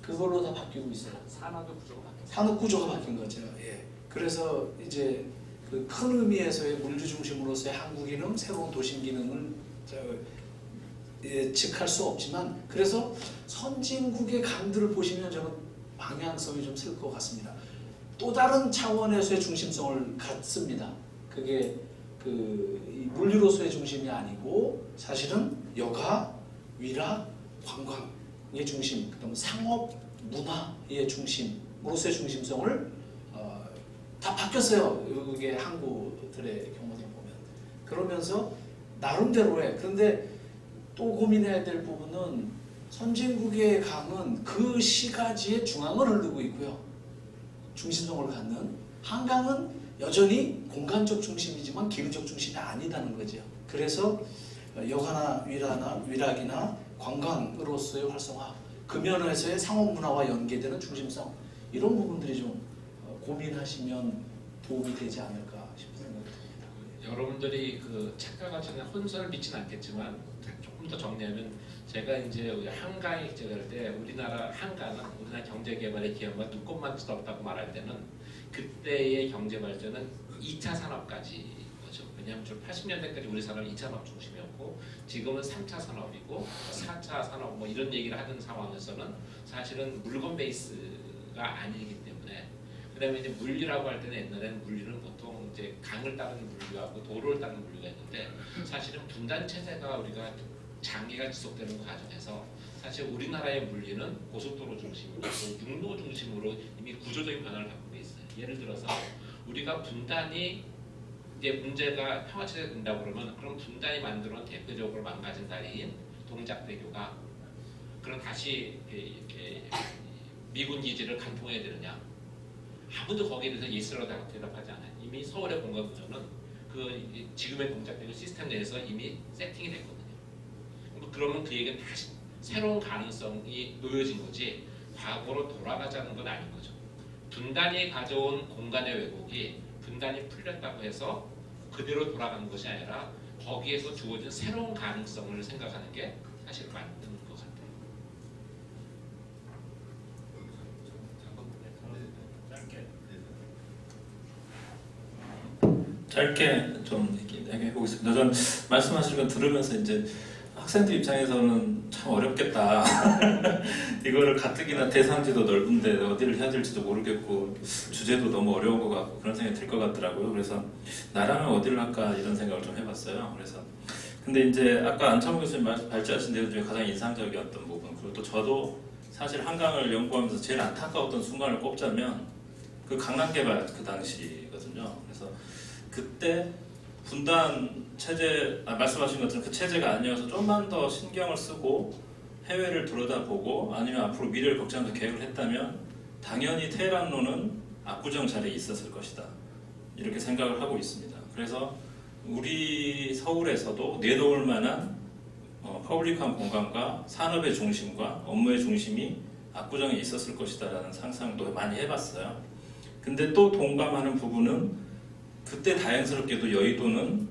그걸로 다 바뀌고 있어요. 산업의 구조가 바뀌었어요. 산업 구조가 바뀐 거죠. 예. 그래서 이제 그 큰 의미에서의 물류 중심으로서의 항구 기능, 새로운 도심 기능을 예측할 수 없지만, 그래서 선진국의 강들을 보시면 저는 방향성이 좀 쓸 것 같습니다. 또 다른 차원에서의 중심성을 갖습니다. 그게 이 물류로서의 중심이 아니고 사실은 여가, 위락, 관광의 중심, 그다음 상업, 문화의 중심으로서의 중심성을 다 바뀌었어요. 이게 항구들의 경우를 보면. 그러면서 나름대로의, 그런데 또 고민해야 될 부분은 선진국의 강은 그 시가지의 중앙을 흐르고 있고요. 중심성을 갖는 한강은 여전히 공간적 중심이지만 기능적 중심이 아니다는 거죠. 그래서 여가나 위락이나 관광으로서의 활성화, 그 면에서의 상업문화와 연계되는 중심성, 이런 부분들이 좀 고민하시면 도움이 되지 않을까 싶은 생각이 듭니다. 여러분들이 그 착각하시는 혼선을 믿지는 않겠지만 조금 더 정리하면, 제가 이제 한강이 제가 때 우리나라 한강은 우리나라 경제 개발의 기여가 눈꼽만 들었다고 말할 때는 그때의 경제 발전은 2차 산업까지 거죠. 왜냐하면 80년대까지 우리 산업은 2차 산업 중심이었고 지금은 3차 산업이고 4차 산업 뭐 이런 얘기를 하는 상황에서는 사실은 물건 베이스가 아니기 때문에, 그다음에 이제 물류라고 할 때는 옛날에는 물류는 보통 이제 강을 따르는 물류하고 도로를 따르는 물류가 있는데, 사실은 분단 체제가 우리가 장기가 지속되는 과정에서 사실 우리나라의 물류는 고속도로 중심으로 육로 중심으로 이미 구조적인 변화를 갖고 있어요. 예를 들어서 우리가 분단이 이제 문제가 평화체제가 된다고 그러면, 그럼 분단이 만들어낸 대표적으로 망가진 다리인 동작대교가 그럼 다시 이렇게 미군 기지를 간통해야 되느냐? 아무도 거기에 대해서 예스라고 대답하지 않아요. 이미 서울의 공간 구조는 그 지금의 동작대교 시스템 내에서 이미 세팅이 됐거든요. 그러면 그 얘기는 다시 새로운 가능성이 놓여진 거지 과거로 돌아가자는 건 아닌 거죠. 분단이 가져온 공간의 왜곡이 분단이 풀렸다고 해서 그대로 돌아가는 것이 아니라 거기에서 주어진 새로운 가능성을 생각하는 게 사실 맞는 것 같아요. 짧게 좀 얘기해 보겠습니다. 전 말씀하시는 거 들으면서 이제 학생들 입장에서는 참 어렵겠다. 이거를 가뜩이나 대상지도 넓은데 어디를 해야 될지도 모르겠고 주제도 너무 어려운 것 같고 그런 생각이 들 것 같더라고요. 그래서 나라면 어디를 할까 이런 생각을 좀 해봤어요. 그래서 근데 이제 아까 안창호 교수님 발제하신 내용 중에 가장 인상적이었던 부분, 그리고 또 저도 사실 한강을 연구하면서 제일 안타까웠던 순간을 꼽자면 그 강남 개발 그 당시거든요. 그래서 그때 분단 체제, 말씀하신 것처럼 그 체제가 아니어서 좀만 더 신경을 쓰고 해외를 들여다보고 아니면 앞으로 미래를 걱정하면서 계획을 했다면 당연히 테헤란로는 압구정 자리에 있었을 것이다. 이렇게 생각을 하고 있습니다. 그래서 우리 서울에서도 내놓을 만한 퍼블릭한 공간과 산업의 중심과 업무의 중심이 압구정에 있었을 것이다 라는 상상도 많이 해봤어요. 근데 또 동감하는 부분은 그때 다행스럽게도 여의도는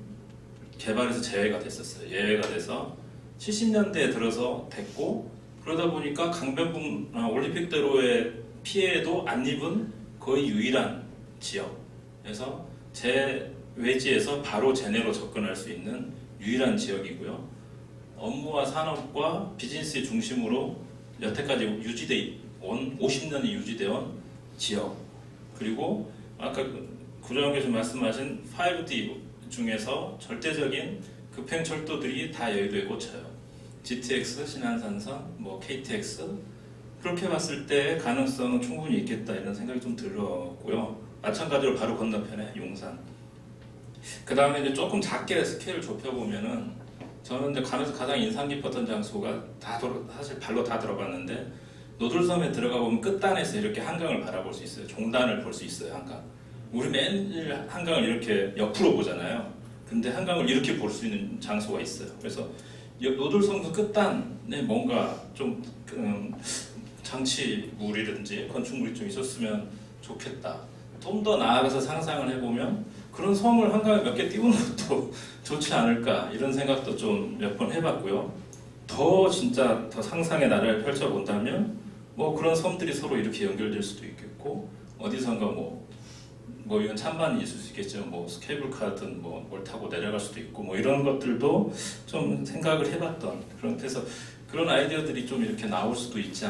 개발에서 제외가 됐었어요. 예외가 돼서 70년대에 들어서 됐고, 그러다 보니까 강변북 올림픽대로의 피해도 안 입은 거의 유일한 지역에서 제 외지에서 바로 제내로 접근할 수 있는 유일한 지역이고요. 업무와 산업과 비즈니스의 중심으로 여태까지 유지돼 온 50년이 유지되어 온 지역, 그리고 아까 구정환 교수님 말씀하신 5D 중에서 절대적인 급행철도들이 다 여의도에 꽂혀요. GTX 신안산선, 뭐 KTX 그렇게 봤을 때 가능성은 충분히 있겠다 이런 생각이 좀 들었고요. 마찬가지로 바로 건너편에 용산. 그 다음에 이제 조금 작게 스케일을 좁혀보면은 저는 이제 가면서 가장 인상 깊었던 장소가 사실 발로 다 들어갔는데 노들섬에 들어가 보면 끝단에서 이렇게 한강을 바라볼 수 있어요. 종단을 볼 수 있어요. 한강. 우리 매일 한강을 이렇게 옆으로 보잖아요. 근데 한강을 이렇게 볼 수 있는 장소가 있어요. 그래서 노들섬 끝단에 뭔가 좀 장치물이든지 건축물이 좀 있었으면 좋겠다. 좀 더 나아가서 상상을 해보면 그런 섬을 한강에 몇 개 띄우는 것도 좋지 않을까 이런 생각도 좀 몇 번 해봤고요. 더 진짜 더 상상의 나라를 펼쳐본다면 뭐 그런 섬들이 서로 이렇게 연결될 수도 있겠고 어디선가 뭐 이건 찬반이 있을 수 있겠죠. 뭐 케이블카든 뭐 뭘 타고 내려갈 수도 있고 뭐 이런 것들도 좀 생각을 해봤던 그래서 그런 아이디어들이 좀 이렇게 나올 수도 있지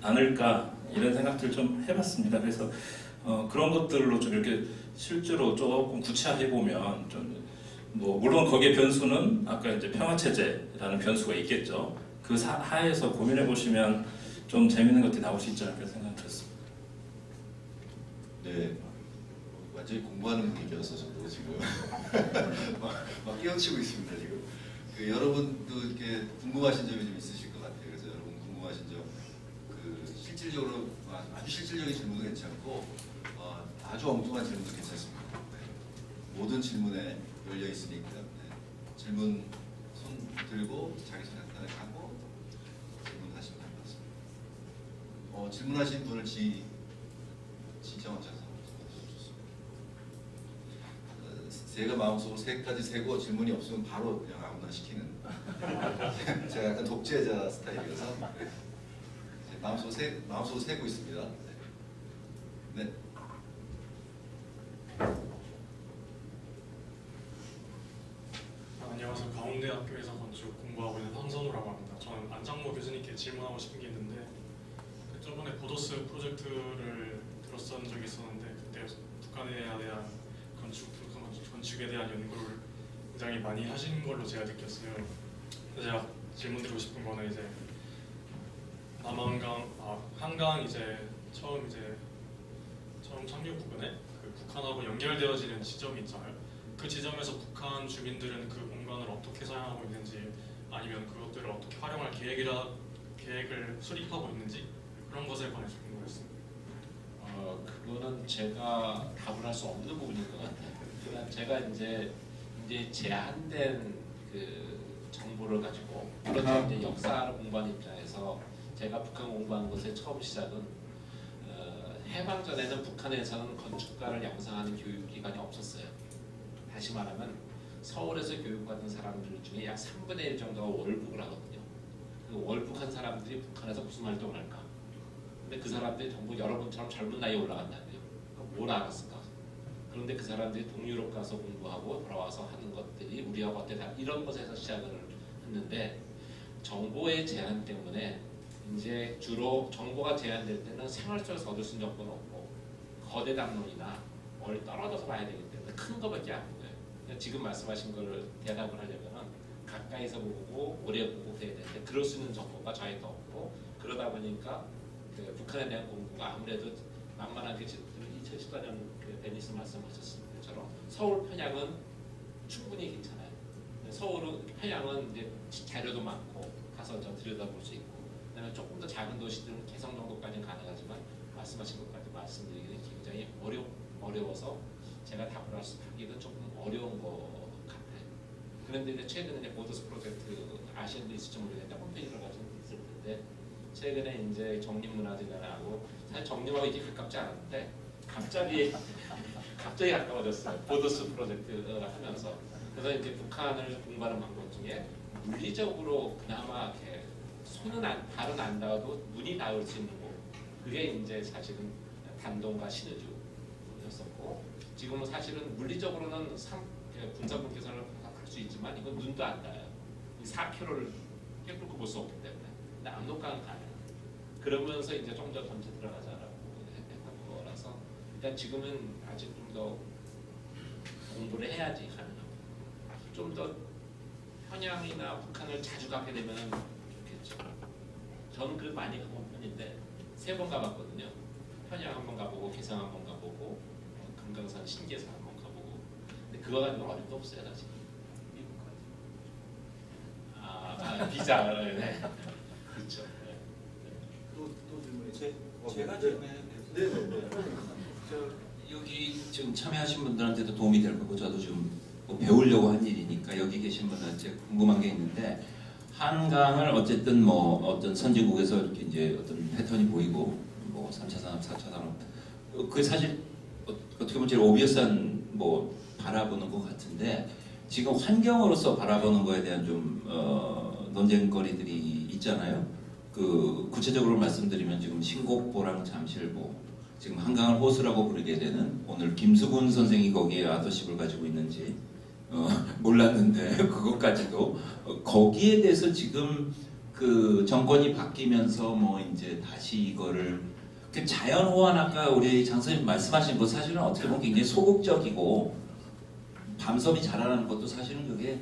않을까 이런 생각들 좀 해봤습니다. 그래서 그런 것들로 좀 이렇게 실제로 조금 구체화해 보면 좀 뭐 물론 거기에 변수는 아까 이제 평화 체제라는 변수가 있겠죠. 그 하에서 고민해 보시면 좀 재밌는 것들이 나올 수 있지 않을까 생각이 들었습니다. 네, 완전히 공부하는 분위기여서 저도 지금 막 깨우치고 있습니다 지금. 여러분도 이렇게 궁금하신 점이 좀 있으실 것 같아요. 그래서 여러분 궁금하신 점, 실질적으로 아주 실질적인 질문도 괜찮고 아주 엉뚱한 질문도 괜찮습니다. 네. 모든 질문에 열려 있으니까 질문 손 들고 자기 생각을 하고 질문하시면 될 것 같습니다. 질문하신 분을 지정하셔서 제가 마음속으로 3까지 세고 질문이 없으면 바로 그냥 아무나 시키는 제가 약간 독재자 스타일이어서 마음속으로 세고 있습니다. 네. 안녕하세요. 강원대학교에서 건축 공부하고 있는 황선우라고 합니다. 저는 안장모 교수님께 질문하고 싶은 게 있는데 저번에 보더스 프로젝트를 들었던 적이 있었는데 그때 북한에 대한 건축에 대한 연구를 굉장히 많이 하신 걸로 제가 느꼈어요. 그래서 제가 질문드리고 싶은 거는 이제 한강 이제 처음 착륙 부근에 그 북한하고 연결되어지는 지점이 있잖아요. 그 지점에서 북한 주민들은 그 공간을 어떻게 사용하고 있는지 아니면 그것들을 어떻게 활용할 계획을 수립하고 있는지 그런 것에 관해서 궁금했습니다. 그거는 제가 답을 할 수 없는 부분인 것 같아요. 그러니까 제가 이제 제한된 그 정보를 가지고 물론 이제 역사를 공부하는 입장에서 제가 북한 공부하는 것의 처음 시작은 해방 전에는 북한에서는 건축가를 양성하는 교육기관이 없었어요. 다시 말하면 서울에서 교육받은 사람들 중에 약 3분의 1 정도가 월북을 하거든요. 그 월북한 사람들이 북한에서 무슨 활동을 할까? 근데 그 사람들이 전부 여러분처럼 젊은 나이에 올라간다고요. 뭘 알았을까? 그런데 그 사람들이 동유럽 가서 공부하고 돌아와서 하는 것들이 우리하고 어때다 이런 것에서 시작을 했는데 정보의 제한 때문에 이제 주로 정보가 제한될 때는 생활 속에서 얻을 수 있는 정보는 없고 거대 담론이나 뭘 떨어져서 봐야 되기 때문에 큰 거밖에 안 보여요. 그러니까 지금 말씀하신 거를 대답을 하려면 가까이서 보고 오래 보고 해야 되는데 그럴 수 있는 정보가 저희도 없고 그러다 보니까 그 북한에 대한 공부가 아무래도 만만하게 2014년 그 베니스 말씀하셨을 때처럼 서울 편향은 충분히 괜찮아요. 서울은 편향은 이제 자료도 많고 가서 좀 들여다볼 수 있고 그다음에 조금 더 작은 도시들은 개성 정도까지는 가능하지만 말씀하신 것까지 말씀드리기는 굉장히 어려워서 제가 답을 하기는 조금 어려운 것 같아요. 그런데 이제 최근에 이제 보더스 프로젝트 아시는 분 있을지 모르겠는데 홈페이지를 가지고 있을 텐데 최근에 이제 정립문화재단하고 사실 정립하고 이게 가깝지 않았는데 갑자기 가까워졌어요. 보더스 프로젝트를 하면서 그래서 이제 북한을 공부하는 방법 중에 물리적으로 그나마 이렇게 발은 안 닿아도 눈이 닿을 수 있는 곳 그게 이제 사실은 단동과 신의주였었고 지금은 사실은 물리적으로는 분사분 계산을 할 수 있지만 이건 눈도 안 닿아요. 이 4km를 깨뚫고 볼 수 없기 때문에 근데 압록강은 가능해요. 그러면서 이제 좀 더 던져 들어가자라고 했던 거라서 일단 지금은 아직 좀 더 공부를 해야지 가능합니다. 좀 더 평양이나 북한을 자주 가게 되면 좋겠죠. 저는 그 많이 가본 편인데 3번 가봤거든요. 평양 한번 가보고 개성 한번 가보고 금강산 신계산 한번 가보고. 근데 그거 가지고 어림도 없어요 아직. 비자. 네. 그렇죠. 네. 또 질문이 제가 네. 질문해도 네네네. 여기 지금 참여하신 분들한테도 도움이 될 거고 저도 지금 뭐 배우려고 한 일이니까 여기 계신 분한테 궁금한 게 있는데 한강을 어쨌든 뭐 어떤 선진국에서 이렇게 이제 어떤 패턴이 보이고 뭐 3차 산업, 4차 산업 그 사실 어떻게 보면 제일 오비어스한 뭐 바라보는 것 같은데 지금 환경으로서 바라보는 거에 대한 좀 논쟁거리들이 있잖아요. 그 구체적으로 말씀드리면 지금 신곡보랑 잠실보 지금 한강을 호수라고 부르게 되는 오늘 김수근 선생이 거기에 아더십을 가지고 있는지 몰랐는데 그것까지도 거기에 대해서 지금 그 정권이 바뀌면서 뭐 이제 다시 이거를 그 자연 호환 아까 우리 장 선생님 말씀하신 거 사실은 어떻게 보면 굉장히 소극적이고 밤섬이 자라나는 것도 사실은 그게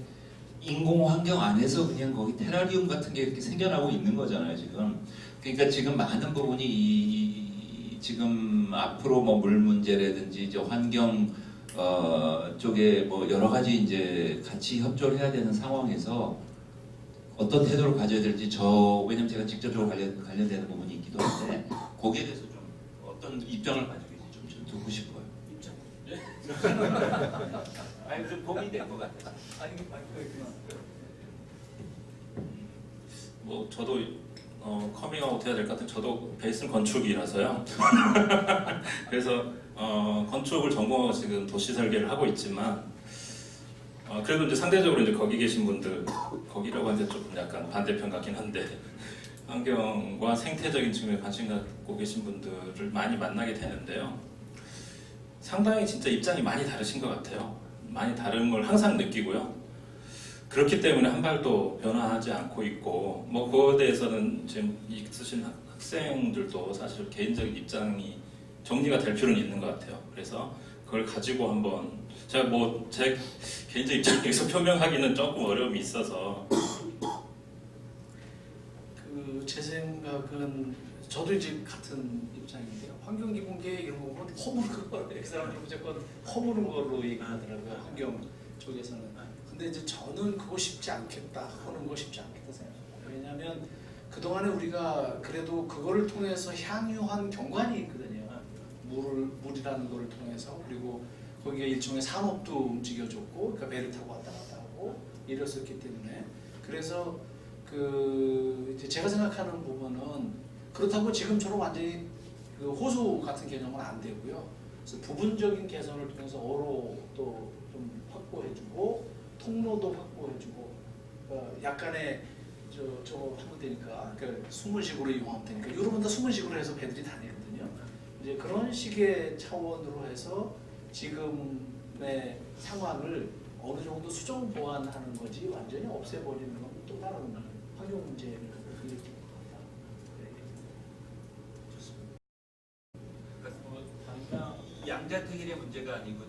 인공 환경 안에서 그냥 거기 테라리움 같은 게 이렇게 생겨나고 있는 거잖아요 지금. 그러니까 지금 많은 부분이 지금 앞으로 뭐 물 문제라든지 이제 환경 쪽에 뭐 여러 가지 이제 같이 협조를 해야 되는 상황에서 어떤 태도를 가져야 될지 왜냐면 제가 직접적으로 관련되는 부분이 있기도 한데 거기에 대해서 좀 어떤 입장을 가지고 있는지 좀 듣고 싶어요. 입장. 아니 좀 도움이 될 것 같아요. 뭐 저도 커밍아웃 해야 될 것 같은 저도 베이스는 건축이라서요. 그래서 건축을 전공하고 지금 도시 설계를 하고 있지만 그래도 이제 상대적으로 이제 거기 계신 분들 거기라고 하는데 조금 약간 반대편 같긴 한데 환경과 생태적인 측면에 관심 갖고 계신 분들을 많이 만나게 되는데요. 상당히 진짜 입장이 많이 다르신 것 같아요. 많이 다른 걸 항상 느끼고요. 그렇기 때문에 한 발도 변화하지 않고 있고 뭐 그거에 대해서는 지금 있으신 학생들도 사실 개인적인 입장이 정리가 될 필요는 있는 것 같아요. 그래서 그걸 가지고 한번 제가 뭐 제 개인적 입장에서 표명하기는 조금 어려움이 있어서 제 생각은 저도 이제 같은 입장인데요. 환경기본계획 이런 거 보면 허무는 거, 그 사람들이 무조건 허무는 걸로 얘기하더라고요. 환경 쪽에서는. 근데 이제 저는 그거 쉽지 않겠다, 하는 거 쉽지 않겠다 생각해요. 왜냐하면 그동안에 우리가 그래도 그거를 통해서 향유한 경관이 있거든요. 물이라는 거를 통해서 그리고 거기가 일종의 산업도 움직여줬고, 그러니까 배를 타고 왔다 갔다 하고 이랬었기 때문에 그래서 이제 제가 생각하는 부분은 그렇다고 지금처럼 완전히 그 호수 같은 개념은 안 되고요. 그래서 부분적인 개선을 통해서 어로도 좀 확보해주고 통로도 확보해주고 약간의 저거 하면 되니까 그러니까 수문식으로 이용하면 되니까 유럽은 다 수문식으로 해서 배들이 다니거든요. 이제 그런 식의 차원으로 해서 지금의 상황을 어느 정도 수정 보완하는 거지 완전히 없애버리는 건 또 다른 환경 문제를 일으키는 겁니다. 그러니까 양자택일의 문제가 아니고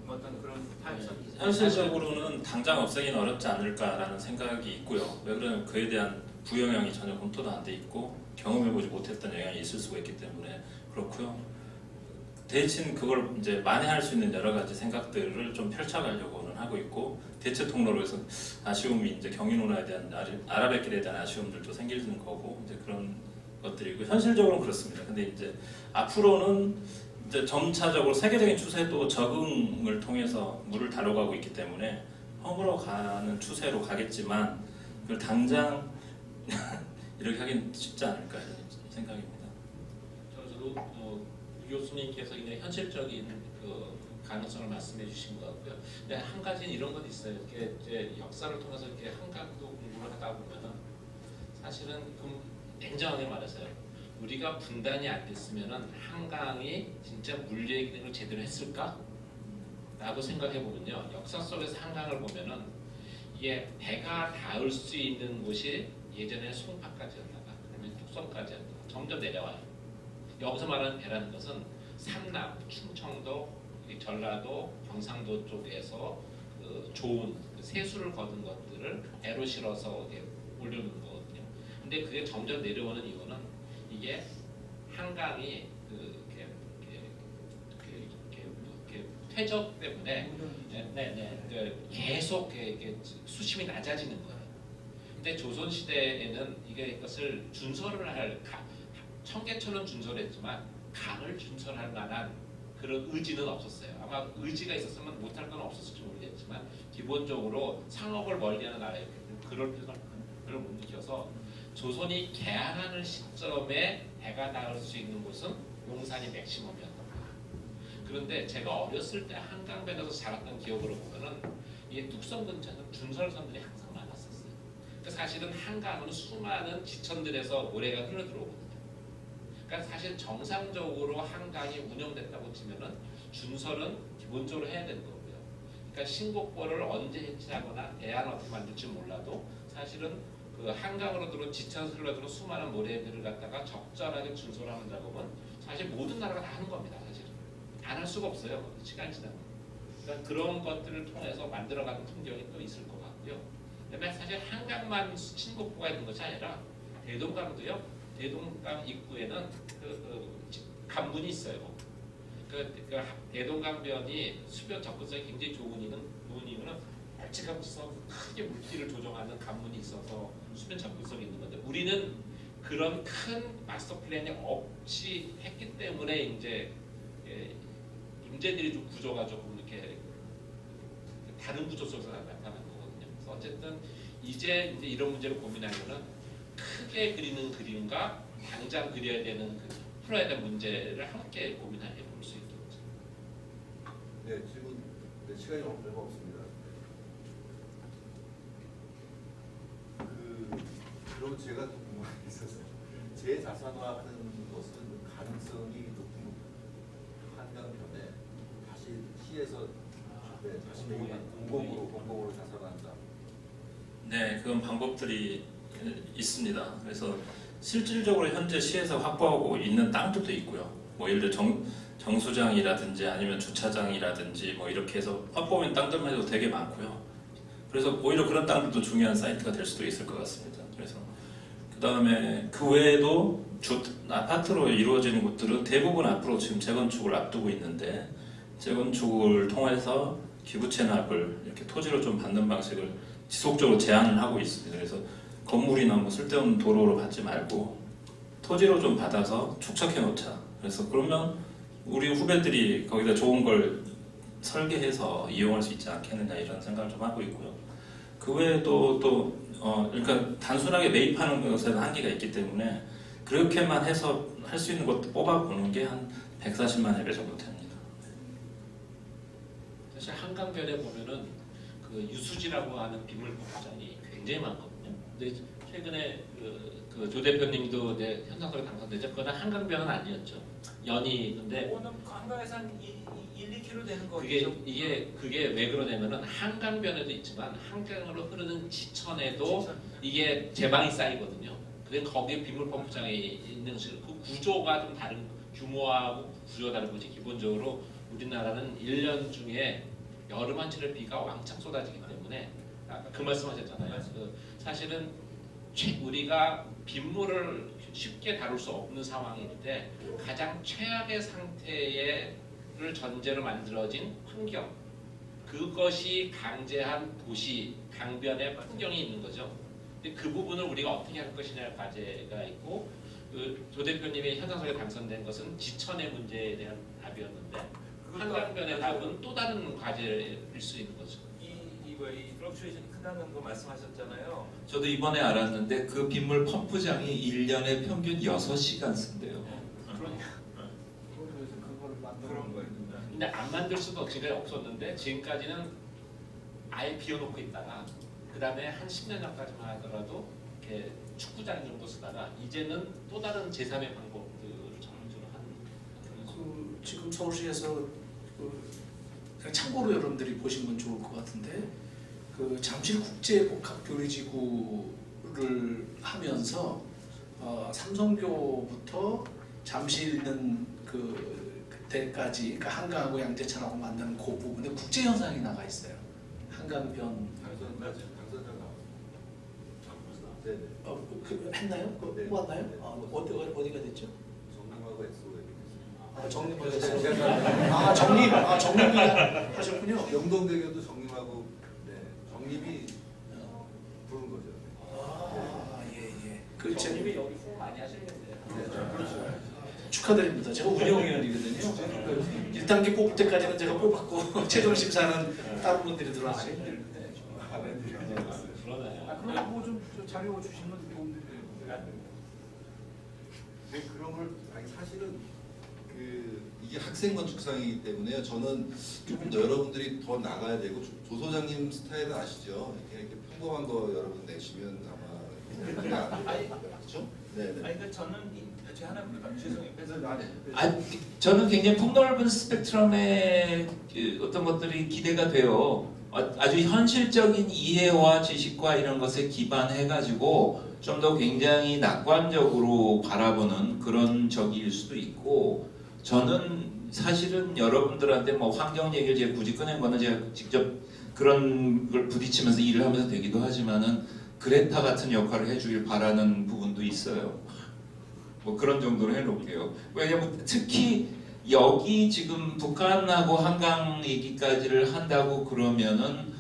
어떤 그런 타협성이 현실적으로는 당장 없애기는 어렵지 않을까라는 생각이 있고요. 왜 그러냐면 그에 대한 부영향이 전혀 검토도 안 돼 있고 경험해보지 못했던 영향이 있을 수가 있기 때문에 그렇고요. 대신 그걸 이제 만회할 수 있는 여러 가지 생각들을 좀 펼쳐가려고는 하고 있고 대체 통로로 해서 아쉬움이 이제 경인운하에 대한 아라뱃길에 대한 아쉬움들도 생기는 거고 이제 그런 것들이고 현실적으로는 그렇습니다. 근데 이제 앞으로는 이제 점차적으로 세계적인 추세도 적응을 통해서 물을 다뤄가고 있기 때문에 허물어가는 추세로 가겠지만 그걸 당장 이렇게 하긴 쉽지 않을까 이런 생각입니다. 저도 교수님께서 이제 현실적인 그 가능성을 말씀해 주신 것 같고요. 근데 한 가지는 이런 것 있어요. 이렇게 이제 역사를 통해서 이렇게 한강도 공부를 하다 보면은 사실은 냉정하게 말해서요. 우리가 분단이 안 됐으면은 한강이 진짜 물리의 기능을 제대로 했을까? 라고 생각해 보면요. 역사 속에서 한강을 보면은 이게 배가 닿을 수 있는 곳이 예전에 송파까지였다가 그다음에 뚝섬까지였다가 점점 내려와요. 여기서 말하는 배라는 것은 삼남, 충청도, 전라도, 경상도 쪽에서 좋은 세수를 거둔 것들을 배로 실어서 이렇게 올려놓는 거거든요. 근데 그게 점점 내려오는 이유는 이게 한강이 이렇게 퇴적 때문에 계속 이렇게 수심이 낮아지는 거예요. 근데 조선 시대에는 이것을 준설을 할 청계천은 준설했지만 강을 준설할 만한 그런 의지는 없었어요. 아마 의지가 있었으면 못할 건 없었을지 모르겠지만 기본적으로 상업을 멀리하는 나라였기 때문에 그럴 필요를 못 느껴서 조선이 개항하는 시점에 배가 나올 수 있는 곳은 용산이 맥시멈이었던 거예요. 그런데 제가 어렸을 때 한강변에서 자랐던 기억으로 보면은 이게 뚝섬 근처는 준설선들이 항상 많았었어요. 그러니까 사실은 한강은 수많은 지천들에서 모래가 흘러 들어오거든요. 그러니까 사실 정상적으로 한강이 운영됐다고 치면은 준설은 기본적으로 해야 되는 거고요. 그러니까 신곡보를 언제 해체하거나 대안 어떻게 만들지 몰라도 사실은 그 한강으로 들어온 지천에서 흘러들어온 수많은 모래들을 갖다가 적절하게 준설하는 작업은 사실 모든 나라가 다 하는 겁니다. 사실은 안 할 수가 없어요. 시간이 지나면. 그러니까 그런 것들을 통해서 만들어가는 풍경이 또 있을 것 같고요. 그다음에 사실 한강만 신곡보가 있는 것이 아니라 대동강도요. 대동강 입구에는 간문이 있어요. 그 대동강변이 수변 접근성이 굉장히 좋은 이유는 멀찌감치서 크게 물길을 조정하는 간문이 있어서 수변 접근성이 있는 건데 우리는 그런 큰 마스터 플랜이 없이 했기 때문에 이제 문제들이 좀 구조가 조금 이렇게 다른 구조 속에서 나타나는 거거든요. 그래서 어쨌든 이제 이런 문제를 고민하면은 크게 그리는 그림과 당장 그려야 되는 풀어야 될 문제를 함께 고민해 볼 수 있겠죠. 네, 질문. 네, 시간이 얼마 없습니다. 그럼 제가 또 궁금한 게 있어서 재자산화하는 것은 가능성이 높은 한강변에 다시 시에서 다시 공공으로 자산한다. 네, 그런 방법들이 있습니다. 그래서 실질적으로 현재 시에서 확보하고 있는 땅들도 있고요. 뭐 예를 들어 정수장이라든지 아니면 주차장이라든지 뭐 이렇게 해서 확보된 땅들만 해도 되게 많고요. 그래서 오히려 그런 땅들도 중요한 사이트가 될 수도 있을 것 같습니다. 그래서 그 다음에 그 외에도 아파트로 이루어지는 곳들은 대부분 앞으로 지금 재건축을 앞두고 있는데 재건축을 통해서 기부 체납을 이렇게 토지로 좀 받는 방식을 지속적으로 제한을 하고 있습니다. 그래서 건물이나 뭐 쓸데없는 도로로 받지 말고 토지로 좀 받아서 축적해 놓자. 그래서 그러면 우리 후배들이 거기다 좋은 걸 설계해서 이용할 수 있지 않겠느냐 이런 생각을 좀 하고 있고요. 그 외에도 그러니까 단순하게 매입하는 것에는 한계가 있기 때문에 그렇게만 해서 할 수 있는 것도 뽑아보는 게 한 140만 해배 정도 됩니다. 사실 한강변에 보면은 그 유수지라고 하는 빗물 포장이 굉장히 많거든요. 근데 최근에 그 조 대표님도 현상소에 당선되죠. 그거는 한강변은 아니었죠. 연이 근데 오늘 한강에서 한 1-2km 되는 거죠. 그게 왜 그러냐면은 한강변에도 있지만 한강으로 흐르는 지천에도 이게 제방이 쌓이거든요. 근데 거기에 빗물 펌프장이 있는 그 구조가 좀 다른 규모하고 구조가 다른 거지. 기본적으로 우리나라는 1년 중에 여름 한철에 비가 왕창 쏟아지기 때문에 아까 그 말씀하셨잖아요. 사실은 우리가 빗물을 쉽게 다룰 수 없는 상황인데 가장 최악의 상태를 전제로 만들어진 환경 그것이 강제한 도시 강변의 풍경이 있는 거죠. 근데 그 부분을 우리가 어떻게 할 것이냐의 과제가 있고 조 대표님이 현상소에 당선된 것은 지천의 문제에 대한 답이었는데 한강변의 답은 또 다른 과제일 수 있는 거죠. 이 플럭추에이션이 크다는 거 말씀하셨잖아요. 저도 이번에 알았는데 그 빗물 펌프장이 1년에 평균 6시간 쓴대요. 그런 거예요. 근데 안 만들 수도 없었는데 지금까지는 아예 비워놓고 있다가 그 다음에 한 10년 전까지만 하더라도 이렇게 축구장 정도 쓰다가 이제는 또 다른 제3의 방법들을 적극적으로 하는 지금 서울시에서 참고로 여러분들이 보시면 좋을 것 같은데 그 잠실국제복합교류지구를 하면서 삼성교부터 잠실 있는 그때까지 그러니까 한강하고 양재천하고 만나는 그 부분에 국제 현상이 나가 있어요. 한강변 당선자 나왔어요. 네, 네. 했나요? 네. 뽑았나요? 네. 어디가 됐죠? 정림하고 엑소가 정립하셨어요. 정립이 하셨군요. 영동대교도 정림하고 정림이 부른 거죠. 예. 정님이 여기 후원 많이 하시겠네요. 그렇죠. 축하드립니다. 제가 운영위원이거든요. 1단계 뽑을 때까지는 제가 뽑았고 최종 심사는 다른 분들이 들어왔어요. 그러네. 뭐좀 자료 주시면 도움이 돼요. 네, 그런 걸 사실은 이게 학생 건축상이기 때문에요. 저는 조금 더 여러분들이 더 나가야 되고 조 소장님 스타일은 아시죠? 이렇게 평범한 거 여러분 내시면 아마 그렇죠? 네. 그러니까 저는 제 하나 죄송해요. 저는 굉장히 폭넓은 스펙트럼의 어떤 것들이 기대가 돼요. 아주 현실적인 이해와 지식과 이런 것에 기반해가지고 좀 더 굉장히 낙관적으로 바라보는 그런 적일 수도 있고, 저는 사실은 여러분들한테 뭐 환경 얘기를 제가 굳이 꺼낸 거는 제가 직접 그런 걸 부딪히면서 일을 하면서 되기도 하지만은 그레타 같은 역할을 해주길 바라는 부분도 있어요. 뭐 그런 정도로 해놓을게요. 왜냐면 특히 여기 지금 북한하고 한강 얘기까지를 한다고 그러면은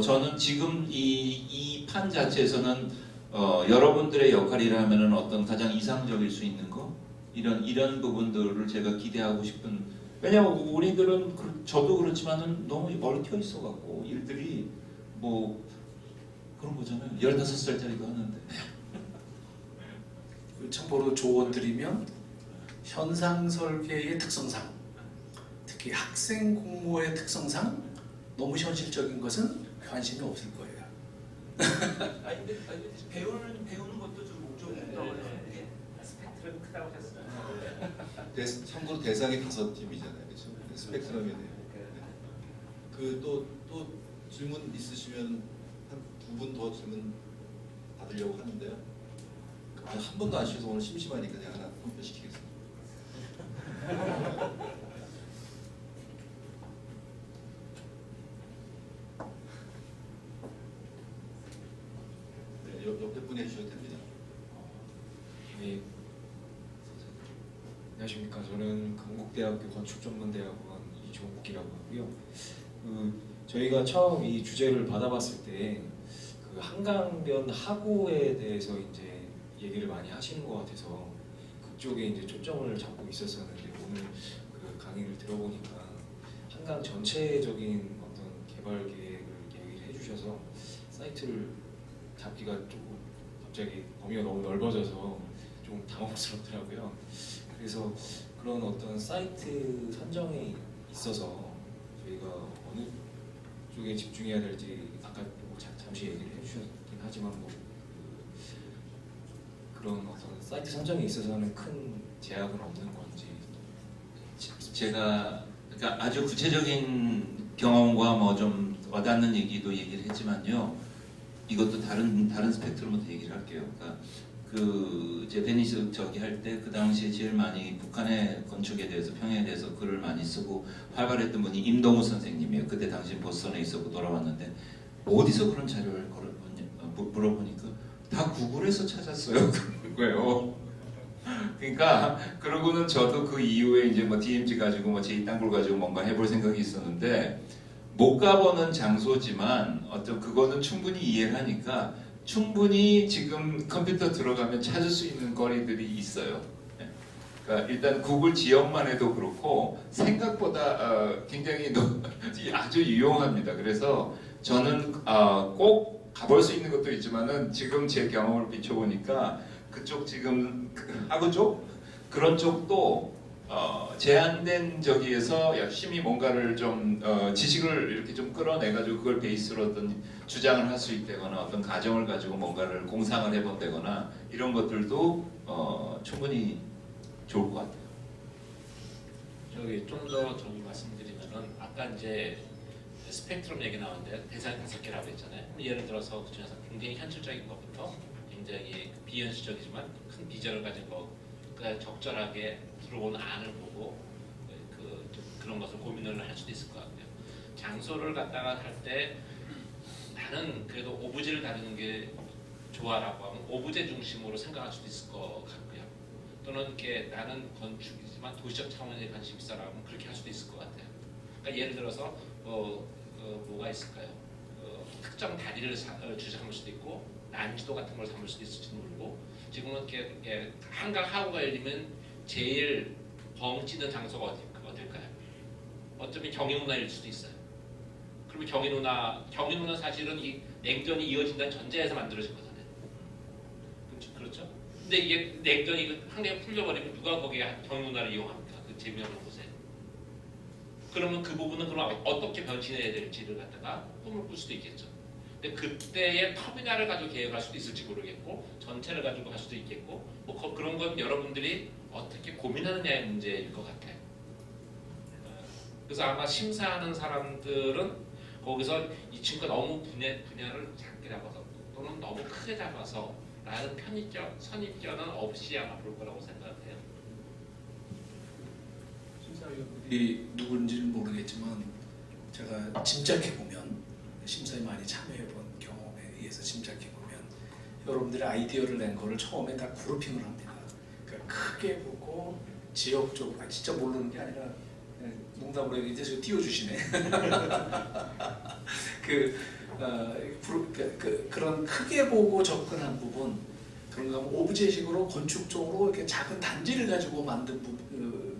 저는 지금 이 판 자체에서는 여러분들의 역할이라면은 어떤 가장 이상적일 수 있는 거 이런 부분들을 제가 기대하고 싶은. 왜냐면 우리들은 저도 그렇지만은 너무 얽혀 있어 갖고 일들이 뭐 그런 거잖아요. 15살짜리도 하는데. 참고로 조언 드리면 현상 설계의 특성상, 특히 학생 공모의 특성상 너무 현실적인 것은 관심이 없을 거예요. 근데 배우는 것도 좀 목적이라고 하는데 스펙트럼 크다고 했어요. 참고로 대상이 5팀이잖아요, 그렇죠? 스펙트럼이네요. 또 질문 있으시면 한 2분 더 질문 받으려고 하는데요. 한 번도 안 쉬어서 오늘 심심하니까 제가 하나 선별시키겠습니다. 네, 옆에 분이 해주셔도 됩니다. 네. 안녕하십니까. 저는 강북대학교 건축전문대학원 이종욱이라고 하고요. 저희가 처음 이 주제를 받아봤을 때 한강변 하구에 대해서 이제 얘기를 많이 하시는 것 같아서 그쪽에 이제 초점을 잡고 있었었는데, 오늘 그 강의를 들어보니까 한강 전체적인 어떤 개발 계획을 얘기를 해주셔서 사이트를 잡기가 조금 갑자기 범위가 너무 넓어져서 좀 당혹스럽더라고요. 그래서 그런 어떤 사이트 선정에 있어서 저희가 어느 쪽에 집중해야 될지 아까 잠시 얘기를 해주셨긴 하지만 그런 어떤 사이트 선정에 있어서는 큰 제약은 없는 건지. 제가 그러니까 아주 구체적인 경험과 뭐 좀 와닿는 얘기도 얘기를 했지만요. 이것도 다른 스펙트럼부터 얘기를 할게요. 그러니까 제 데니스 저기 할 때 그 당시에 제일 많이 북한의 건축에 대해서 평야에 대해서 글을 많이 쓰고 활발했던 분이 임동우 선생님이에요. 그때 당시 보스턴에 있었고 돌아왔는데 어디서 그런 자료를 물어보니까 다 구글에서 찾았어요. 그거예요. 그러니까 그러고는 저도 그 이후에 이제 뭐 DMZ 가지고 뭐 제2땅굴 가지고 뭔가 해볼 생각이 있었는데 못 가보는 장소지만 어떤 그거는 충분히 이해를 하니까 충분히 지금 컴퓨터 들어가면 찾을 수 있는 거리들이 있어요. 그러니까 일단 구글 지역만 해도 그렇고 생각보다 굉장히 아주 유용합니다. 그래서 저는 꼭 가볼 수 있는 것도 있지만은 지금 제 경험을 비춰보니까 그쪽 지금 하구 쪽 그런 쪽도 제한된 저기에서 열심히 뭔가를 좀 지식을 이렇게 좀 끌어내가지고 그걸 베이스로 어떤 주장을 할 수 있다거나 어떤 가정을 가지고 뭔가를 공상을 해본다거나 이런 것들도 충분히 좋을 것 같아요. 저기 좀 더 저기 말씀드리면은 아까 이제 스펙트럼 얘기 나왔는데 대상이 5개라고 했잖아요. 예를 들어서 그 중에서 굉장히 현실적인 것부터 굉장히 비현실적이지만 큰 비전을 가진 거, 그러니까 적절하게 들어오는 안을 보고 그런 것을 고민을 할 수도 있을 것 같아요. 장소를 갖다가 할 때 나는 그래도 오브제를 다루는 게 좋아라고 하면 오브제 중심으로 생각할 수도 있을 것 같고요. 또는 이렇게 나는 건축이지만 도시적 차원에 관심 있어 라면 그렇게 할 수도 있을 것 같아요. 그러니까 예를 들어서 뭐가 있을까요? 특정 다리를 주장할 수도 있고 난지도 같은 걸 삼을 수도 있을지도 모르고 지금은 이렇게 한강 하구가 열리면 제일 벙찌는 장소가 어딜까요? 어쩌면 경인문화일 수도 있어요. 그러면 경인문화 사실은 이 냉전이 이어진다는 전제에서 만들어진 거잖아요. 그렇죠? 근데 이게 냉전이 항상 풀려버리면 누가 거기에 경인문화를 이용합니까? 그 재미없는 곳에. 그러면 그 부분은 그럼 어떻게 변신해야 될지를 갖다가 꿈을 꿀 수도 있겠죠. 근데 그때의 터미널을 가지고 계획할 수도 있을지 모르겠고 전체를 가지고 할 수도 있겠고 뭐 그런 건 여러분들이 어떻게 고민하느냐의 문제일 것 같아요. 그래서 아마 심사하는 사람들은 거기서 이 친구가 너무 분야를 작게 잡아서 또는 너무 크게 잡아서 라는 선입견은 없이 아마 볼 거라고 생각해요. 심사위원들이 누군지는 모르겠지만 제가 짐작해보면 심사에 많이 참여해본 경험에 의해서 짐작해보면 여러분들이 아이디어를 낸 거를 처음에 다 그룹핑을 합니다. 그러니까 크게 보고 지역적으로 진짜 모르는 게 아니라 농담으로 이제 저 띄워주시네. 그런 크게 보고 접근한 부분 그런가 하면 오브제식으로 건축적으로 이렇게 작은 단지를 가지고 만든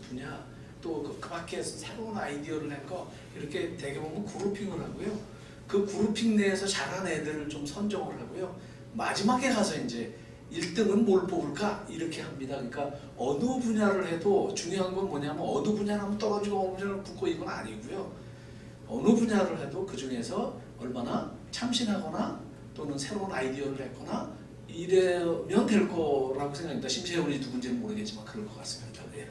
분야 또 그 밖에서 새로운 아이디어를 낸 거 이렇게 되게 보면 그룹핑을 하고요. 그 그룹핑 내에서 잘한 애들을 좀 선정을 하고요. 마지막에 가서 이제 1등은 뭘 뽑을까 이렇게 합니다. 그러니까 어느 분야를 해도 중요한 건 뭐냐면 어느 분야를 하면 떨어지고 어느 분야를 붙고 이건 아니고요. 어느 분야를 해도 그 중에서 얼마나 참신하거나 또는 새로운 아이디어를 냈거나 이러면 될 거라고 생각합니다. 심사위원이 누군지는 모르겠지만 그럴 것 같습니다. 네.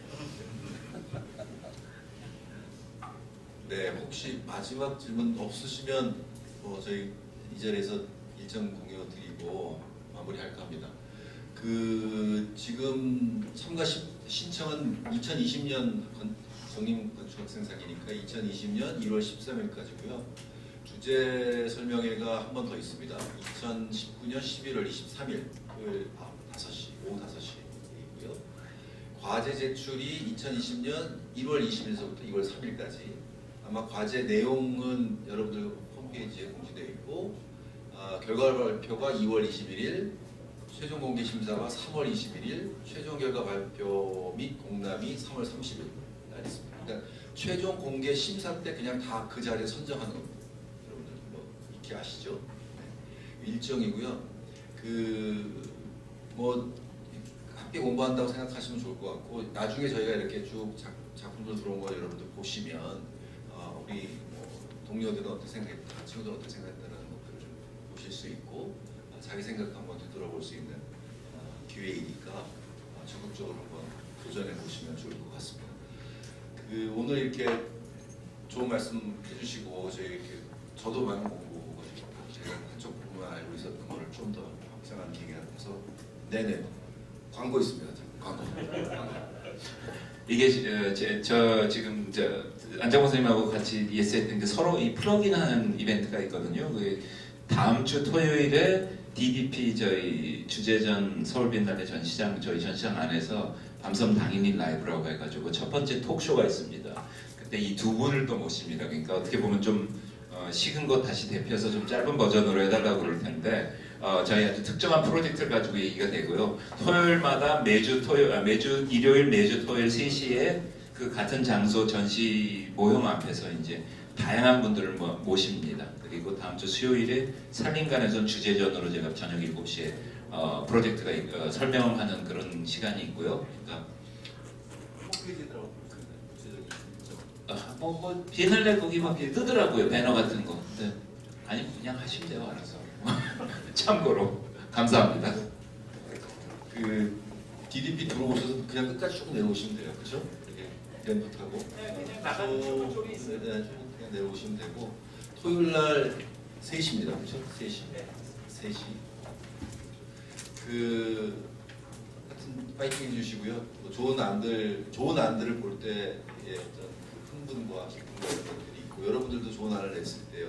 네, 혹시 마지막 질문 없으시면 저희 이 자리에서 일정 공유 드리고 마무리할까 합니다. 지금 참가 신청은 2020년 정림건축학생상이니까 2020년 1월 13일까지고요. 주제 설명회가 한 번 더 있습니다. 2019년 11월 23일 토요일 5시, 오후 5시이고요. 과제 제출이 2020년 1월 20일서부터 2월 3일까지. 아마 과제 내용은 여러분들 홈페이지에 공지되어 있고 결과 발표가 2월 21일, 최종 공개 심사가 3월 21일, 최종 결과 발표 및 공람이 3월 30일 날 있습니다. 그러니까 최종 공개 심사 때 그냥 다 그 자리에 선정하는 겁니다. 여러분들 뭐 익히 아시죠? 네. 일정이고요. 함께 공부한다고 생각하시면 좋을 것 같고 나중에 저희가 이렇게 쭉 작품들 들어온 거 여러분들 보시면 우리 동료들은 어떻게 생각했다, 친구들은 어떻게 생각했다는 것들을 좀 보실 수 있고 자기 생각 한번 되돌아볼 수 있는 기회이니까 적극적으로 한번 도전해 보시면 좋을 것 같습니다. 오늘 이렇게 좋은 말씀 해주시고 저도 많은 공부가 제가 한쪽 부분만 알고 있었던 거를 좀 더 확장하는 계기가 돼서 네네 광고 있습니다. 광고. 이게 지금 안정권 선생님하고 같이 ES했던 게 서로 이 플러그인하는 이벤트가 있거든요. 다음 주 토요일에 DDP 저희 주제전 서울비엔날레 전시장 저희 전시장 안에서 밤섬 당인인 라이브라고 해가지고 첫 번째 톡쇼가 있습니다. 그때 이 두 분을 또 모십니다. 그러니까 어떻게 보면 좀 식은 것 다시 데펴서 좀 짧은 버전으로 해달라고 그럴 텐데 저희 아주 특정한 프로젝트를 가지고 얘기가 되고요. 토요일마다 매주 일요일 매주 토요일 3시에 그 같은 장소 전시 모형 앞에서 이제 다양한 분들을 모십니다. 그리고 다음 주 수요일에 산림관에서 주제전으로 제가 저녁 7시에 프로젝트가 설명하는 그런 시간이 있고요. 그러니까 비엔날레 거기 막 뜨더라고요. 배너 같은 거. 네. 아니 그냥 하시면 돼요. 알아서. 참고로 감사합니다. DDP 들어오셔서 그냥 끝까지 쭉 내려오시면 돼요. 그렇죠? 이렇게 타고 그냥 나가는 쪽이 있어요. 네, 그냥 내려오시면 되고 토요일 날 3시입니다. 그렇죠? 3시. 네. 3시. 하여튼 파이팅 해주시고요. 좋은 안들을 볼 때의 어떤 흥분과 기쁨과 이런 것들이 있고 여러분들도 좋은 안을 냈을 때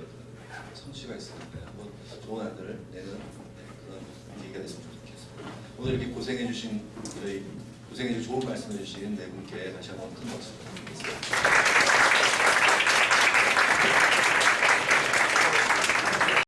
성취가 있었는데 한번 좋은 안들을 내는 그런 계기가 됐으면 좋겠습니다. 오늘 이렇게 고생해주신 좋은 말씀해주신 네 분께 다시 한번 큰 박수 부탁드리겠습니다.